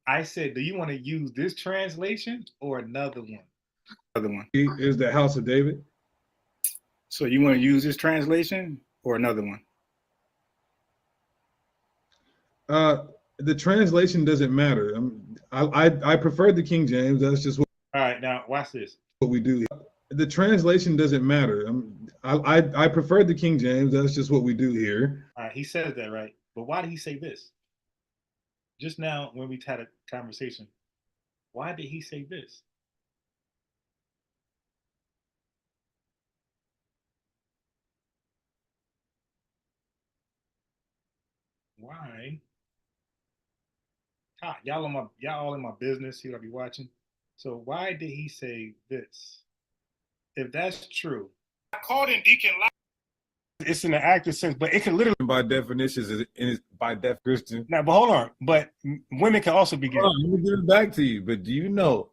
I said, do you want to use this translation or another one? Other one. Is the house of David. So you want to use this translation or another one? The translation doesn't matter. I prefer the King James. That's just what. All right, now watch this. What we do. The translation doesn't matter. I prefer the King James. That's just what we do here. All right, he says that, right? But why did he say this? Just now, when we had a conversation, why did he say this? Why? Y'all all in my business. You gotta be watching. So why did he say this? If that's true, I called in Deacon. It's in the active sense, but it can literally by definition is by definition. Now, but hold on. But women can also be gay. Let me give it back to you. But do you know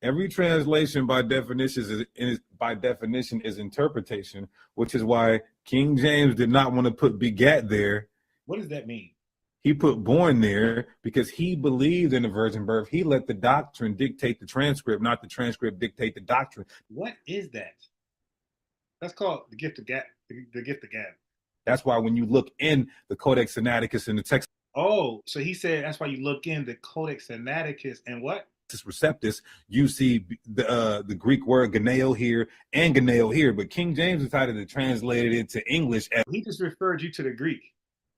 every translation by definition is interpretation, which is why King James did not want to put begat there. What does that mean? He put born there because he believed in the virgin birth. He let the doctrine dictate the transcript, not the transcript dictate the doctrine. What is that? That's called the gift of gab. The gift of gab. That's why when you look in the Codex Sinaiticus and the text. Oh, so he said that's why you look in the Codex Sinaiticus and what? Receptus, you see the Greek word ganeo here and ganeo here, but King James decided to translate it into English as he just referred you to the Greek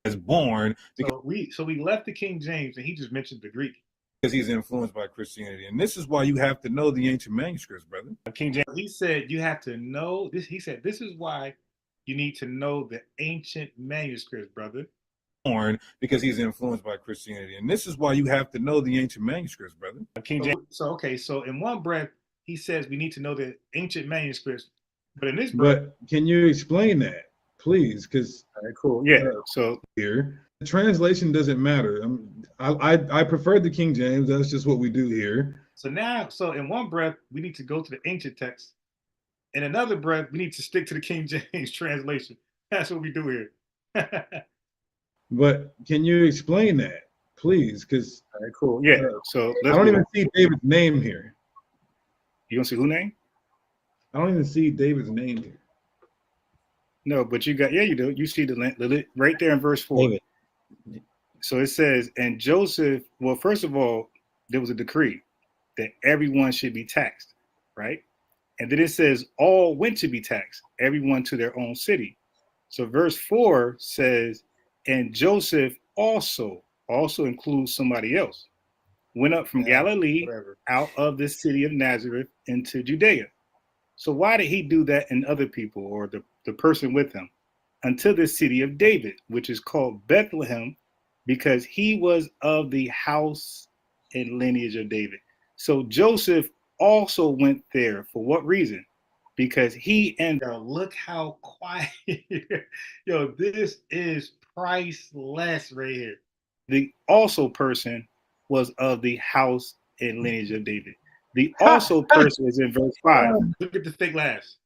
as born. So we left the King James and he just mentioned the Greek because he's influenced by Christianity, and this is why you have to know the ancient manuscripts, brother. King James. He said you have to know this. He said this is why you need to know the ancient manuscripts, brother. Born because he's influenced by Christianity, and this is why you have to know the ancient manuscripts, brother. King James. So in one breath he says we need to know the ancient manuscripts, but in this breath, but can you explain that, please? Because cool, yeah. So here the translation doesn't matter. I prefer the King James. That's just what we do here. So in one breath we need to go to the ancient text. In another breath, we need to stick to the King James translation. That's what we do here. But can you explain that, please? Because cool, yeah. So I don't even see David's name here. You don't see who name? I don't even see David's name here. No, but you got, yeah, you do. You see the right there in verse 4. David. So it says, and Joseph. Well, first of all, there was a decree that everyone should be taxed, right? And then it says all went to be taxed, everyone to their own city. So verse 4 says, and Joseph also includes somebody else, went up from Galilee out of the city of Nazareth into Judea. So why did he do that in other people or the person with him? Unto the city of David, which is called Bethlehem, because he was of the house and lineage of David. So Joseph also went there. For what reason? Because he and look how quiet. Yo, this is priceless right here. The also person was of the house and lineage of David. The also person is in verse 5. Look at the fake laughs.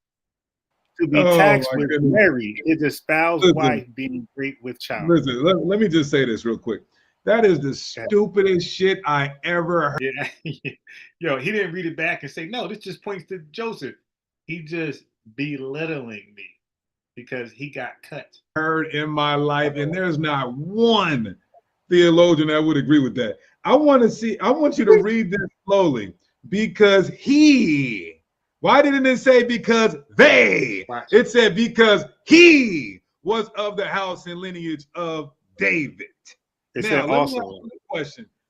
To be taxed with Mary, his espoused wife being great with child. Listen, let me just say this real quick. That is the stupidest shit I ever heard. Yeah. Yo, he didn't read it back and say, no, this just points to Joseph. He just belittling me because he got cut. Heard in my life, and there's not one theologian that would agree with that. I want you to read this slowly. Because he, why didn't it say because they? Watch. It said because he was of the house and lineage of David. Now,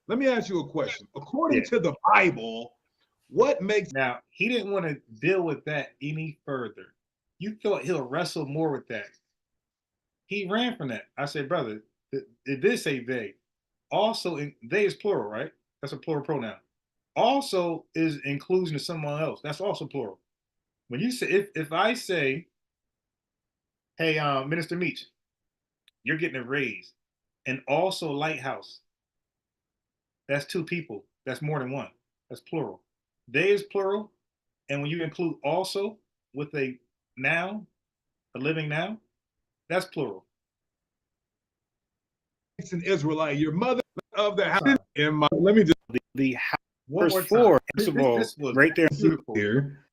let me ask you a question. According to the Bible, what makes... Now, he didn't want to deal with that any further. You thought he'll wrestle more with that. He ran from that. I said, brother, it did say they. Also, they is plural, right? That's a plural pronoun. Also is inclusion of someone else. That's also plural. When you say, if I say, hey, Minister Meach, you're getting a raise, and also Lighthouse, that's two people. That's more than one. That's plural. They is plural. And when you include also with a noun, a living noun, that's plural. An Israelite, your mother of the house. Let me just The One verse more time. 4, This first of all, was right there. beautiful. here.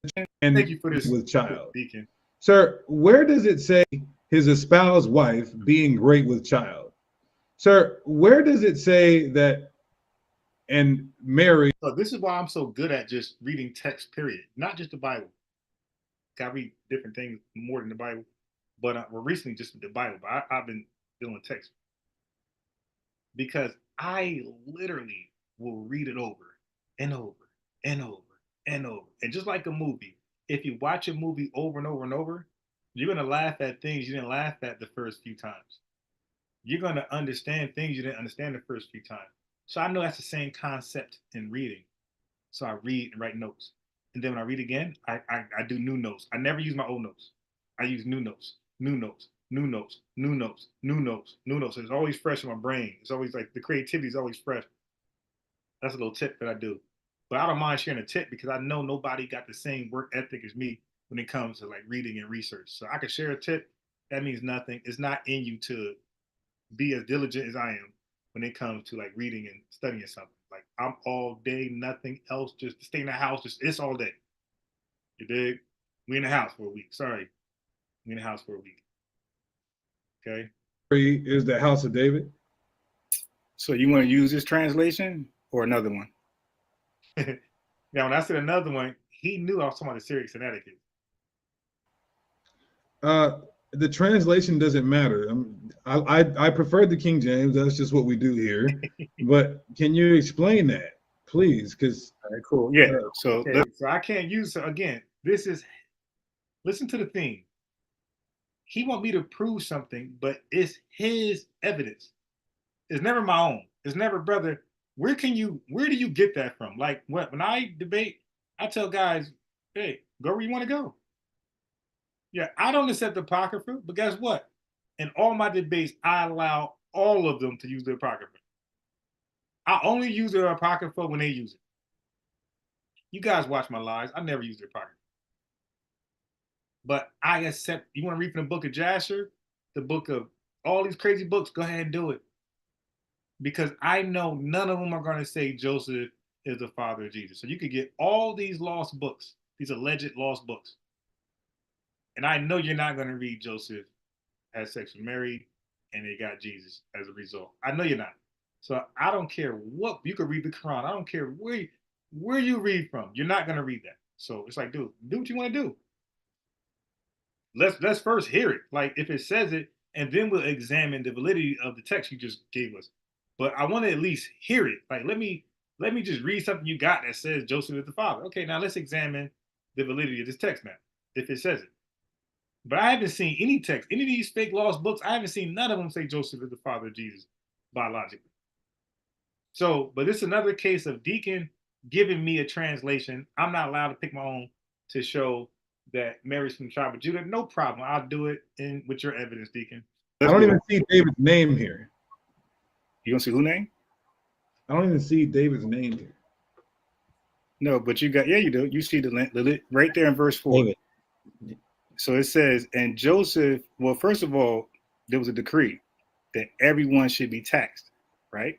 And Thank you for this with child. Deacon. Sir, where does it say his espoused wife being great with child? Sir, where does it say that and Mary? So this is why I'm so good at just reading text, period. Not just the Bible. I read different things more than the Bible. But well, recently just the Bible. But I've been doing text. Because I literally will read it over and over and over and over. And just like a movie, if you watch a movie over and over and over, you're going to laugh at things you didn't laugh at the first few times. You're going to understand things you didn't understand the first few times. So I know that's the same concept in reading. So I read and write notes. And then when I read again, I do new notes. I never use my old notes. I use new notes, new notes, new notes, new notes, new notes, new notes. It's always fresh in my brain. It's always like the creativity is always fresh. That's a little tip that I do. But I don't mind sharing a tip because I know nobody got the same work ethic as me when it comes to like reading and research. So I can share a tip. That means nothing. It's not in you to be as diligent as I am when it comes to like reading and studying something. Like I'm all day, nothing else, just stay in the house, just it's all day. You dig? We in the house for a week. Sorry. We in the house for a week. Okay. Is the house of David. So you want to use this translation or another one? Now, when I said another one, he knew I was talking about the Syriac Sinaiticus. The translation doesn't matter. I prefer the King James. That's just what we do here. But can you explain that, please? Because all right, cool. Yeah. So I can't use. So again, this is. Listen to the theme. He want me to prove something, but it's his evidence. It's never my own. It's never, brother. Where do you get that from? Like when I debate, I tell guys, hey, go where you want to go. Yeah, I don't accept the Apocrypha, but guess what? In all my debates, I allow all of them to use the Apocrypha. I only use the Apocrypha when they use it. You guys watch my lives. I never use the Apocrypha. But I accept, you want to read from the book of Jasher, the book of all these crazy books, go ahead and do it. Because I know none of them are going to say Joseph is the father of Jesus. So you could get all these lost books, these alleged lost books. And I know you're not going to read Joseph had sex with Mary and they got Jesus as a result. I know you're not. So I don't care what, you could read the Quran. I don't care where you read from. You're not going to read that. So it's like, dude, do what you want to do. Let's first hear it. Like if it says it, and then we'll examine the validity of the text you just gave us. But I want to at least hear it. Like let me just read something you got that says Joseph is the father. Okay, now let's examine the validity of this text now, if it says it. But I haven't seen any text, any of these fake lost books, I haven't seen none of them say Joseph is the father of Jesus biologically. So, but this is another case of Deacon giving me a translation. I'm not allowed to pick my own to show that Mary's from the tribe of Judah. No problem. I'll do it with your evidence, Deacon. I don't even see David's name here. You don't see who name? I don't even see David's name here. No, but you got, yeah, you do. You see the right there in verse 4. David. So it says, and Joseph, well, first of all, there was a decree that everyone should be taxed, right?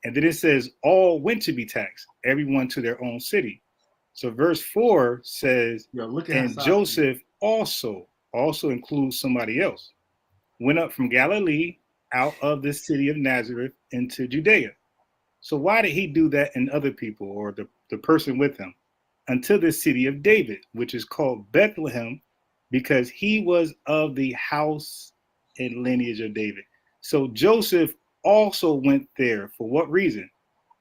And then it says all went to be taxed, everyone to their own city. So verse 4 says, and Joseph also includes somebody else, went up from Galilee out of the city of Nazareth into Judea. So why did he do that in other people or the person with him? Until the city of David, which is called Bethlehem, because he was of the house and lineage of David. So Joseph also went there for what reason?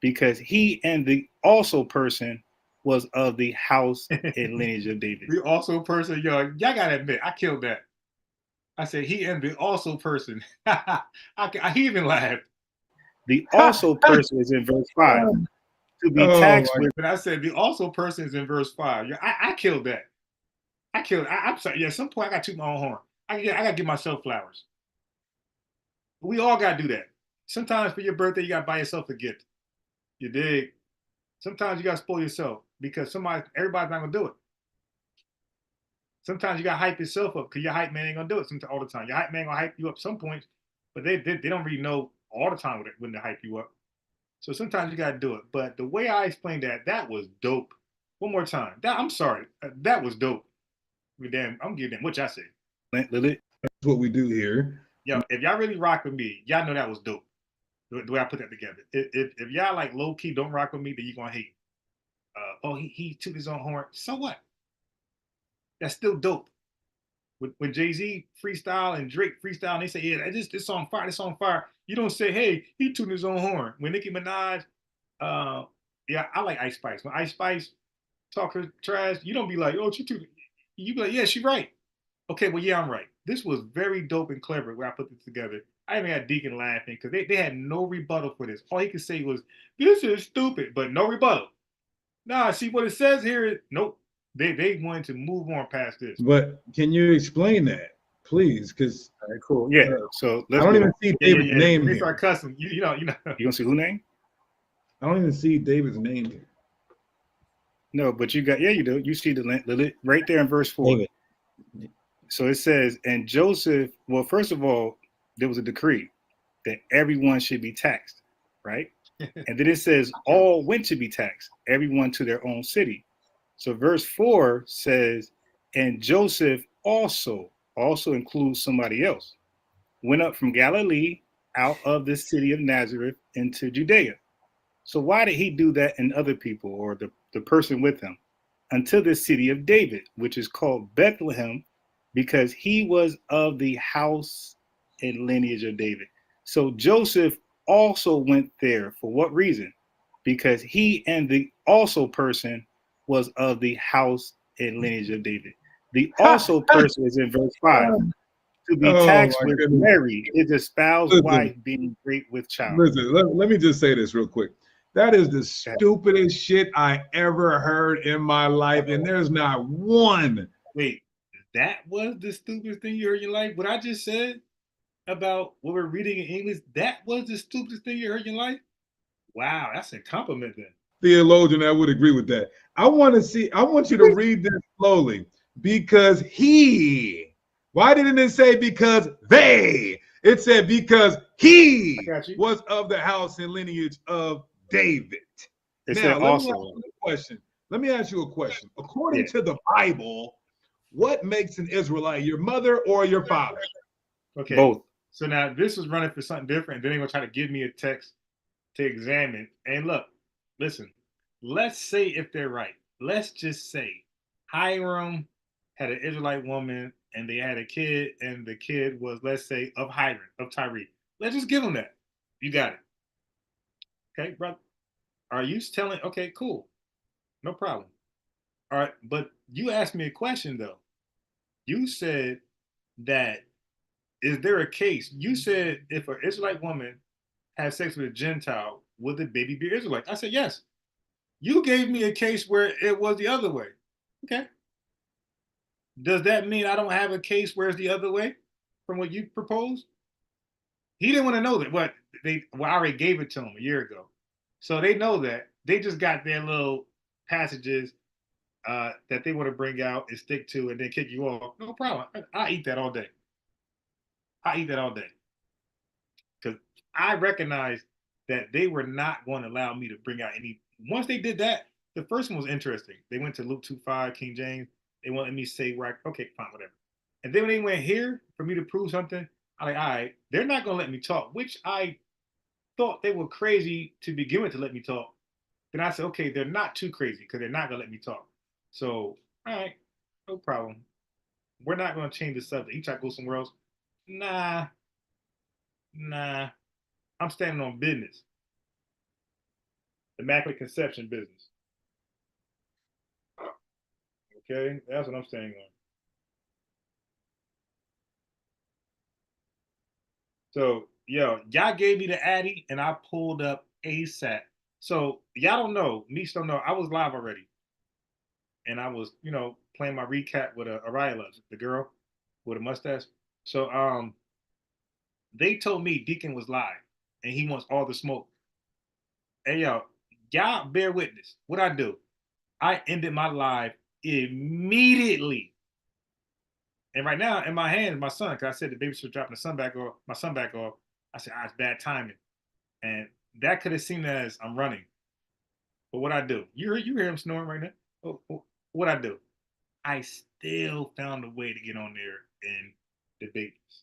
Because he and the also person was of the house and lineage of David. The also person, y'all gotta admit, I killed that. I said he and the also person. He even laughed. The also person is in verse 5. To be taxed with. But I said the also person is in verse 5. I killed that. I'm sorry. Yeah, at some point I got to toot my own horn. I got to give myself flowers. We all got to do that. Sometimes for your birthday, you got to buy yourself a gift. You dig? Sometimes you gotta spoil yourself because everybody's not gonna do it. Sometimes you gotta hype yourself up because your hype man ain't gonna do it all the time. Your hype man gonna hype you up some points, but they don't really know all the time when to hype you up. So sometimes you gotta do it. But the way I explained that was dope. One more time. I'm sorry. That was dope. Damn, I'm giving them what y'all say. That's what we do here. Yo, if y'all really rock with me, y'all know that was dope. The way I put that together. If y'all like low key don't rock with me, then you gonna hate. He took his own horn. So what? That's still dope. When Jay-Z freestyle and Drake freestyle, and they say, yeah, this on fire, this on fire. You don't say, hey, he tuned his own horn. When Nicki Minaj, yeah, I like Ice Spice. When Ice Spice talk her trash, you don't be like, oh, she tuned. You be like, yeah, she right. Okay, well, yeah, I'm right. This was very dope and clever when I put this together. I even had Deacon laughing because they had no rebuttal for this. All he could say was, this is stupid, but no rebuttal. Nah, see what it says here? Nope. They wanted to move on past this. But can you explain that, please? Because right, cool. Yeah. So I don't even see David's name here. Start cussing. You know. You gonna see who name? I don't even see David's name here. No, but you got you do. You see the right there in verse 4. David. So it says, and Joseph. Well, first of all, there was a decree that everyone should be taxed, right? And then it says all went to be taxed, everyone to their own city. So verse 4 says, and Joseph also includes somebody else, went up from Galilee out of the city of Nazareth into Judea. So why did he do that in other people or the person with him? Until the city of David, which is called Bethlehem, because he was of the house and lineage of David. So Joseph also went there for what reason? Because he and the also person was of the house and lineage of David. The also person is in verse 5. To be taxed with Mary, his espoused wife, being great with child. Listen, let me just say this real quick. That is the stupidest shit I ever heard in my life, and there's not one. Wait, that was the stupidest thing you heard in your life? What I just said about what we're reading in English, that was the stupidest thing you heard in your life? Wow, that's a compliment then. Theologian, I would agree with that. I want you to read this slowly. Because he. Why didn't it say because they? It said because he was of the house and lineage of David. Now, let me ask you a question. According to the Bible, what makes an Israelite, your mother or your father? Okay. Both. So now this was running for something different. Then they're going to try to give me a text to examine. And look, listen, let's say if they're right. Let's just say Hiram had an Israelite woman and they had a kid, and the kid was, let's say, of Hiram, of Tyree. Let's just give them that. You got it. Okay, brother. Are you telling? Okay, cool. No problem. All right, but you asked me a question, though. You said that, is there a case? You said if an Israelite woman had sex with a Gentile, would the baby be Israelite? I said, yes. You gave me a case where it was the other way. Okay. Does that mean I don't have a case where it's the other way from what you proposed? He didn't want to know that. I already gave it to him a year ago. So they know that. They just got their little passages that they want to bring out and stick to and then kick you off. No problem. I eat that all day. Because I recognize that they were not going to allow me to bring out any. Once they did that, the first one was interesting. They went to Luke 2:5, King James. They wanted me to say, okay, fine, whatever. And then when they went here for me to prove something, I'm like, all right, they're not going to let me talk, which I thought they were crazy to begin with to let me talk. Then I said, okay, they're not too crazy because they're not going to let me talk. So, all right, no problem. We're not going to change the subject. He tried to go somewhere else. Nah. I'm standing on business. Immaculate conception business. Okay, that's what I'm standing on. So, y'all gave me the Addy, and I pulled up ASAP. So, y'all don't know, Niche don't know, I was live already. And I was, playing my recap with Araya Loves, the girl with a mustache. So, they told me Deacon was live, and he wants all the smoke. Hey, y'all, Y'all bear witness. What I do? I ended my live immediately. And right now, in my hand is my son, because I said the babysitter dropping my son back off. I said, it's bad timing. And that could have seemed as I'm running. But what I do? You hear him snoring right now? What I do? I still found a way to get on there and debate this.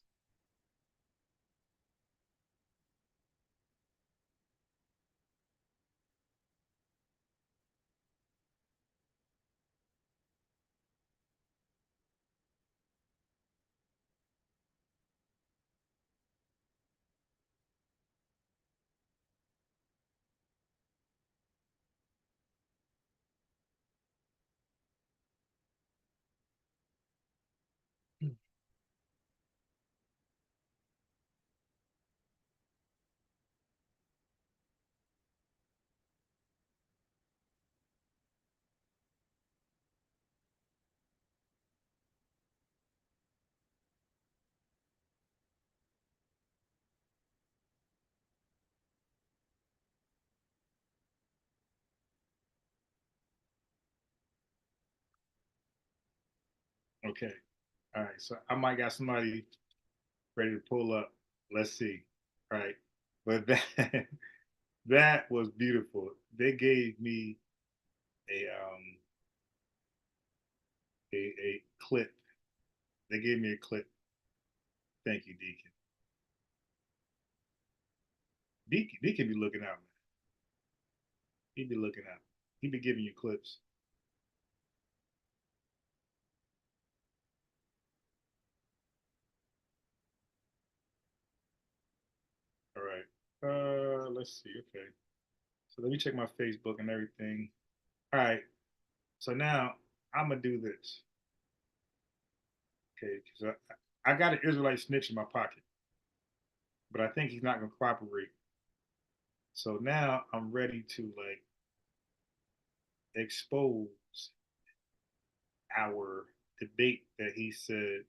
Okay. All right. So I might got somebody ready to pull up. Let's see. All right. But that that was beautiful. They gave me a a clip. They gave me a clip. Thank you, Deacon. Deacon be looking out, man. He be looking out. He be giving you clips. All right. Let's see. Okay. So let me check my Facebook and everything. All right. So now I'm gonna do this. Okay, because I got an Israelite snitch in my pocket, but I think he's not gonna cooperate. So now I'm ready to like expose our debate that he said,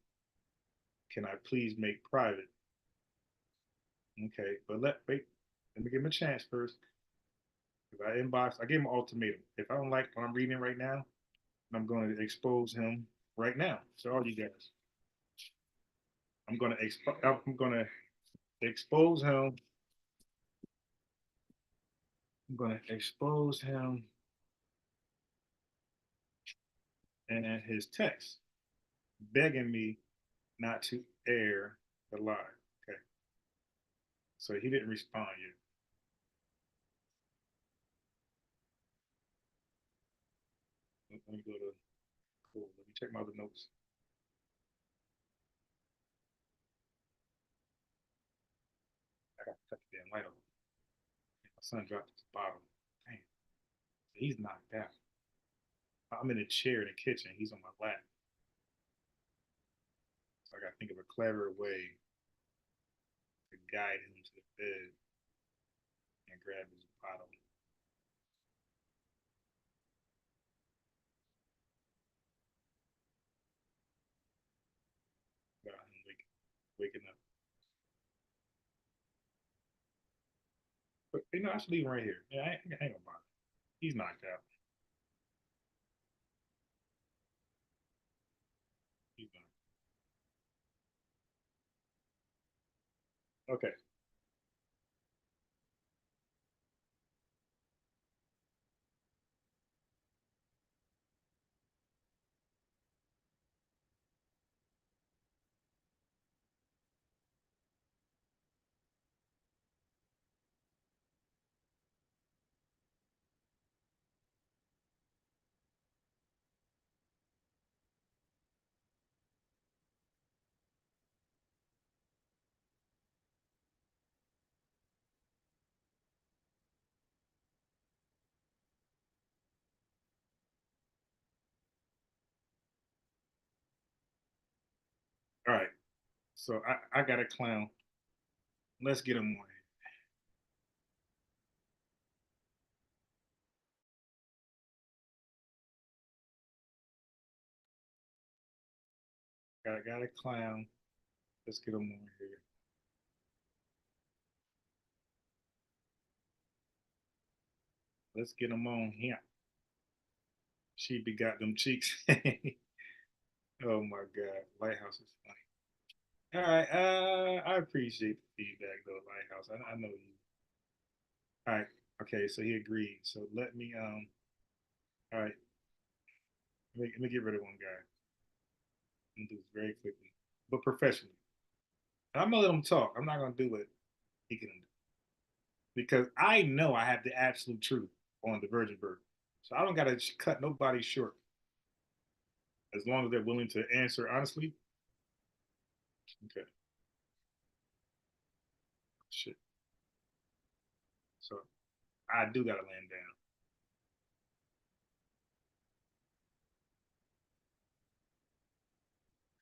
"Can I please make private?" Okay, but let me give him a chance first. Because I gave him an ultimatum. If I don't like what I'm reading right now, I'm going to expose him right now. So all you guys, I'm going to expose him. I'm going to expose him and his text begging me not to air the lie. Okay. So he didn't respond yet. Let me go to, cool. Let me check my other notes. I got to cut the damn light on. My son dropped his bottle. Damn. He's knocked out. I'm in a chair in the kitchen. He's on my lap. So I got to think of a clever way to guide him to the bed and grab his bottle. Without him waking up. But I should leave him right here. Yeah, I ain't gonna bother. He's knocked out. He's done. Okay. All right. So I got a clown. Let's get him on. Got a clown. Let's get him on here. Let's get them on here. She begot them cheeks. Oh my God, Lighthouse is funny. All right, I appreciate the feedback though, Lighthouse. I know you. All right, okay, so he agreed. So let me all right, let me get rid of one guy. I'm gonna do this very quickly, but professionally. And I'm gonna let him talk. I'm not gonna do what he can do because I know I have the absolute truth on the virgin birth, so I don't gotta cut nobody short as long as they're willing to answer honestly. Okay, shit. So I do gotta land down.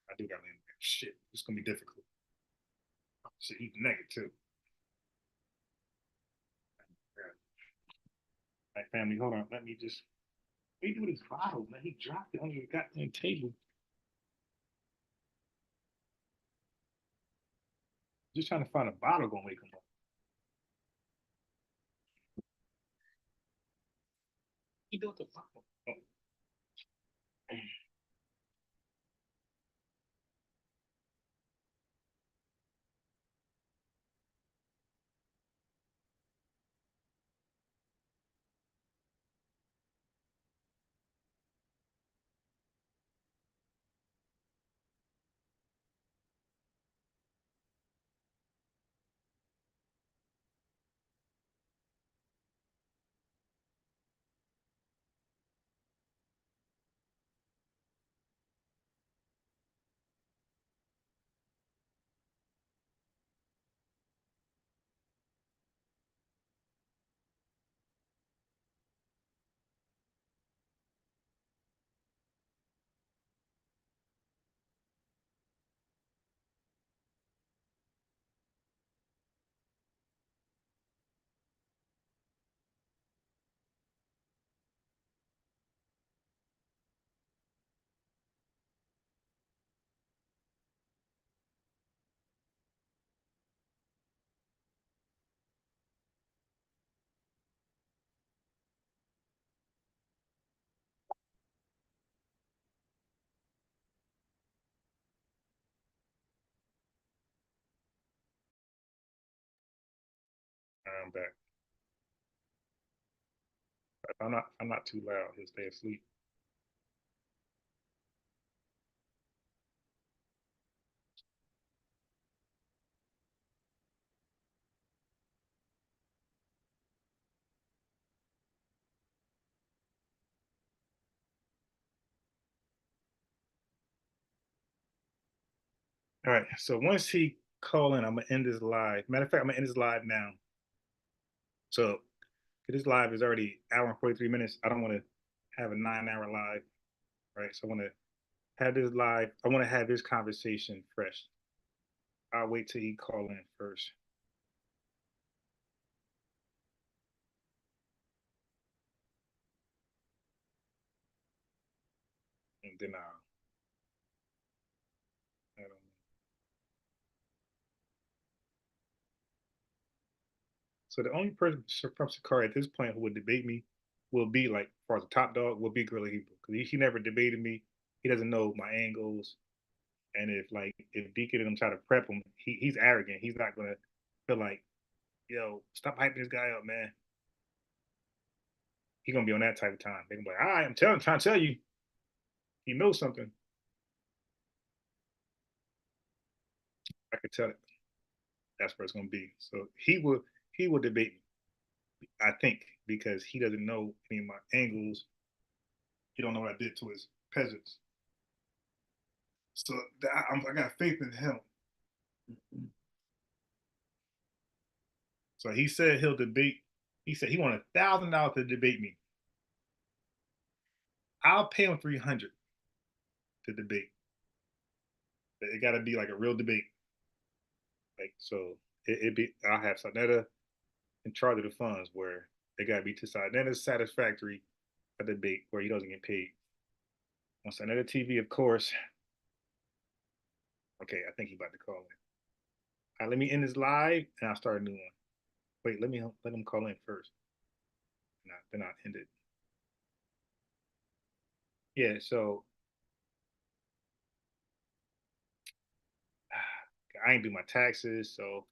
I do gotta land down. Shit, it's gonna be difficult. Shit, he's naked too. All right, family, hold on. Let me just. What do you do with his bottle, man? He dropped it on the goddamn table. Just trying to find a bottle gonna wake him up. He built the bottle. Oh. I'm back. If I'm not too loud, he'll stay asleep. All right. So once he call in, I'm gonna end this live. Matter of fact, I'm gonna end this live now. So this live is already hour and 43 minutes. I don't want to have a 9 hour live, right? So I want to have this live. I want to have this conversation fresh. I'll wait till he call in first, and then I don't know. So the only person from Sakari at this point who would debate me will be like, as far as the top dog, will be Gorilla Hebrew because he never debated me. He doesn't know my angles, and if Deacon and them try to prep him, he's arrogant. He's not gonna feel like, yo, stop hyping this guy up, man. He's gonna be on that type of time. They're gonna be like, all right, trying to tell you, he knows something. I could tell it. That's where it's gonna be. So he will debate me, I think, because he doesn't know any of my angles. He don't know what I did to his peasants. So I got faith in him. So he said he'll debate. He said he wanted $1,000 to debate me. I'll pay him 300 to debate. It got to be like a real debate. Like so, it be. I'll have Sarnetta in charge of the funds where they got to be to Sarnetta's satisfactory a debate where he doesn't get paid. On Sarnetta TV, of course. Okay, I think he about to call in. All right, let me end this live and I'll start a new one. Wait, let him call in first. they're not ended. Yeah, so I ain't do my taxes, so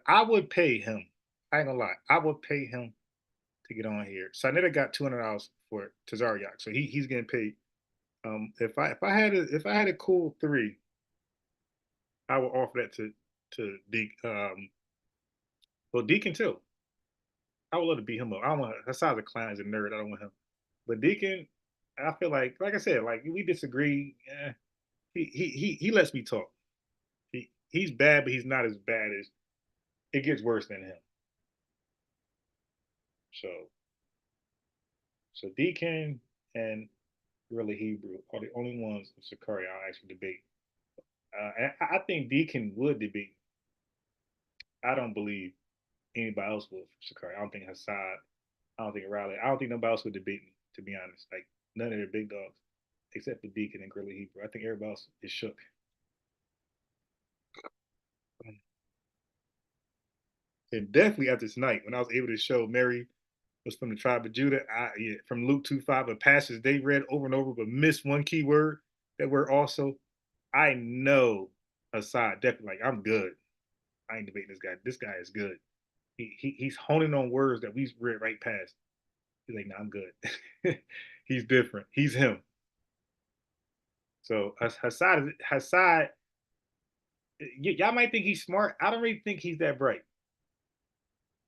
I would pay him. I ain't gonna lie, I would pay him to get on here. So I never got $200 for Tazariak, so he's getting paid. If I had a cool 3, I would offer that to Deacon too. I would love to beat him up. I don't want Hassan's a clown, he's a nerd. I don't want him. But Deacon, I feel like I said, like we disagree. He lets me talk. He's bad, but he's not as bad as it gets worse than him. So Deacon and really Hebrew are the only ones of Sakari I'll actually debate. And I think Deacon would debate. I don't believe anybody else would from Sakari. I don't think Hassad. I don't think Riley. I don't think nobody else would debate me, to be honest. Like none of their big dogs, except for Deacon and Grilly Hebrew. I think everybody else is shook. And definitely after tonight, when I was able to show Mary was from the tribe of Judah, from Luke 2:5, a passage they read over and over but missed one key word. That word also, I know Hassad definitely like I'm good. I ain't debating this guy. This guy is good. He's honing on words that we read right past. He's like, nah, I'm good. He's different. He's him. So Hassad, y'all might think he's smart. I don't really think he's that bright.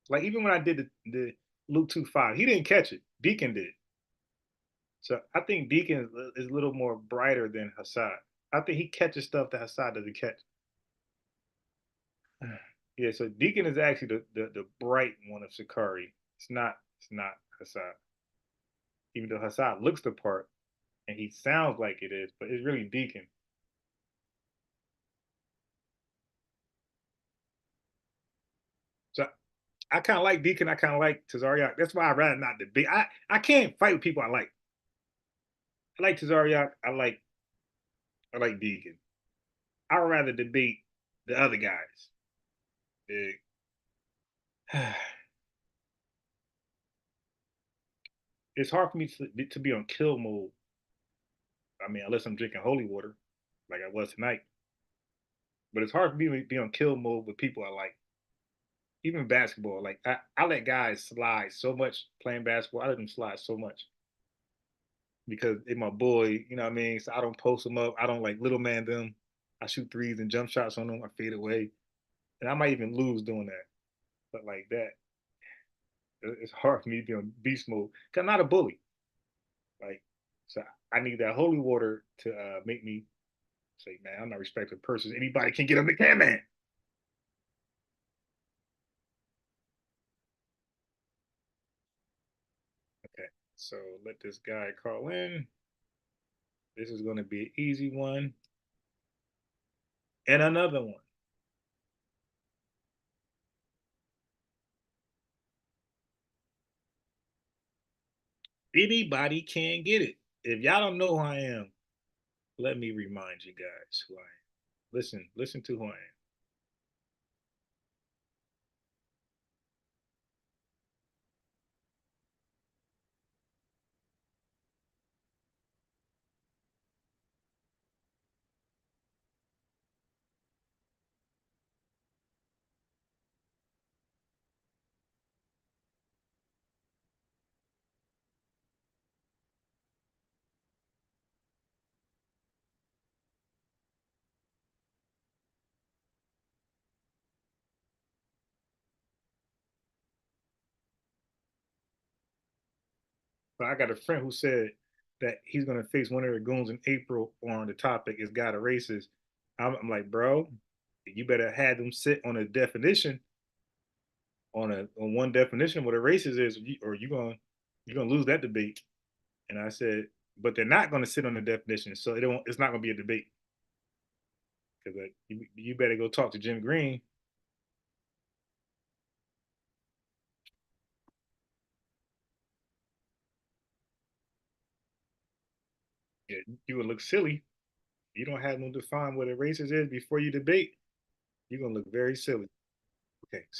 Like even when I did the Luke 2:5, he didn't catch it. Deacon did. So I think Deacon is a little more brighter than Hassad. I think he catches stuff that Hassad doesn't catch. Yeah, so Deacon is actually the bright one of Sakari. It's not Hassad. Even though Hassad looks the part and he sounds like it is, but it's really Deacon. So I kind of like Deacon. I kind of like Tazariak. That's why I'd rather not debate. I can't fight with people I like. I like Tazariak. I like Deacon. I'd rather debate the other guys. It's hard for me to be on kill mode. I mean, unless I'm drinking holy water, like I was tonight. But it's hard for me to be on kill mode with people I like. Even basketball, like I let guys slide so much playing basketball. I let them slide so much because they're my boy. You know what I mean? So I don't post them up. I don't like little man them. I shoot threes and jump shots on them. I fade away, and I might even lose doing that. But like that, it's hard for me to be on beast mode because I'm not a bully. Like, so I need that holy water to make me say, man, I'm not respecting persons. Anybody can get on the can, man. Okay, so let this guy call in. This is going to be an easy one. And another one. Anybody can get it. If y'all don't know who I am, let me remind you guys who I am. Listen to who I am. So I got a friend who said that he's going to face one of their goons in April on the topic is God of races. I'm like, bro, you better have them sit on a definition on one definition what a racist is, or you're gonna lose that debate. And I said, but they're not gonna sit on the definition, so it's not gonna be a debate because you better go talk to Jim Green. Yeah, you would look silly. You don't have no define what a racist is before you debate. You're gonna look very silly. Okay, so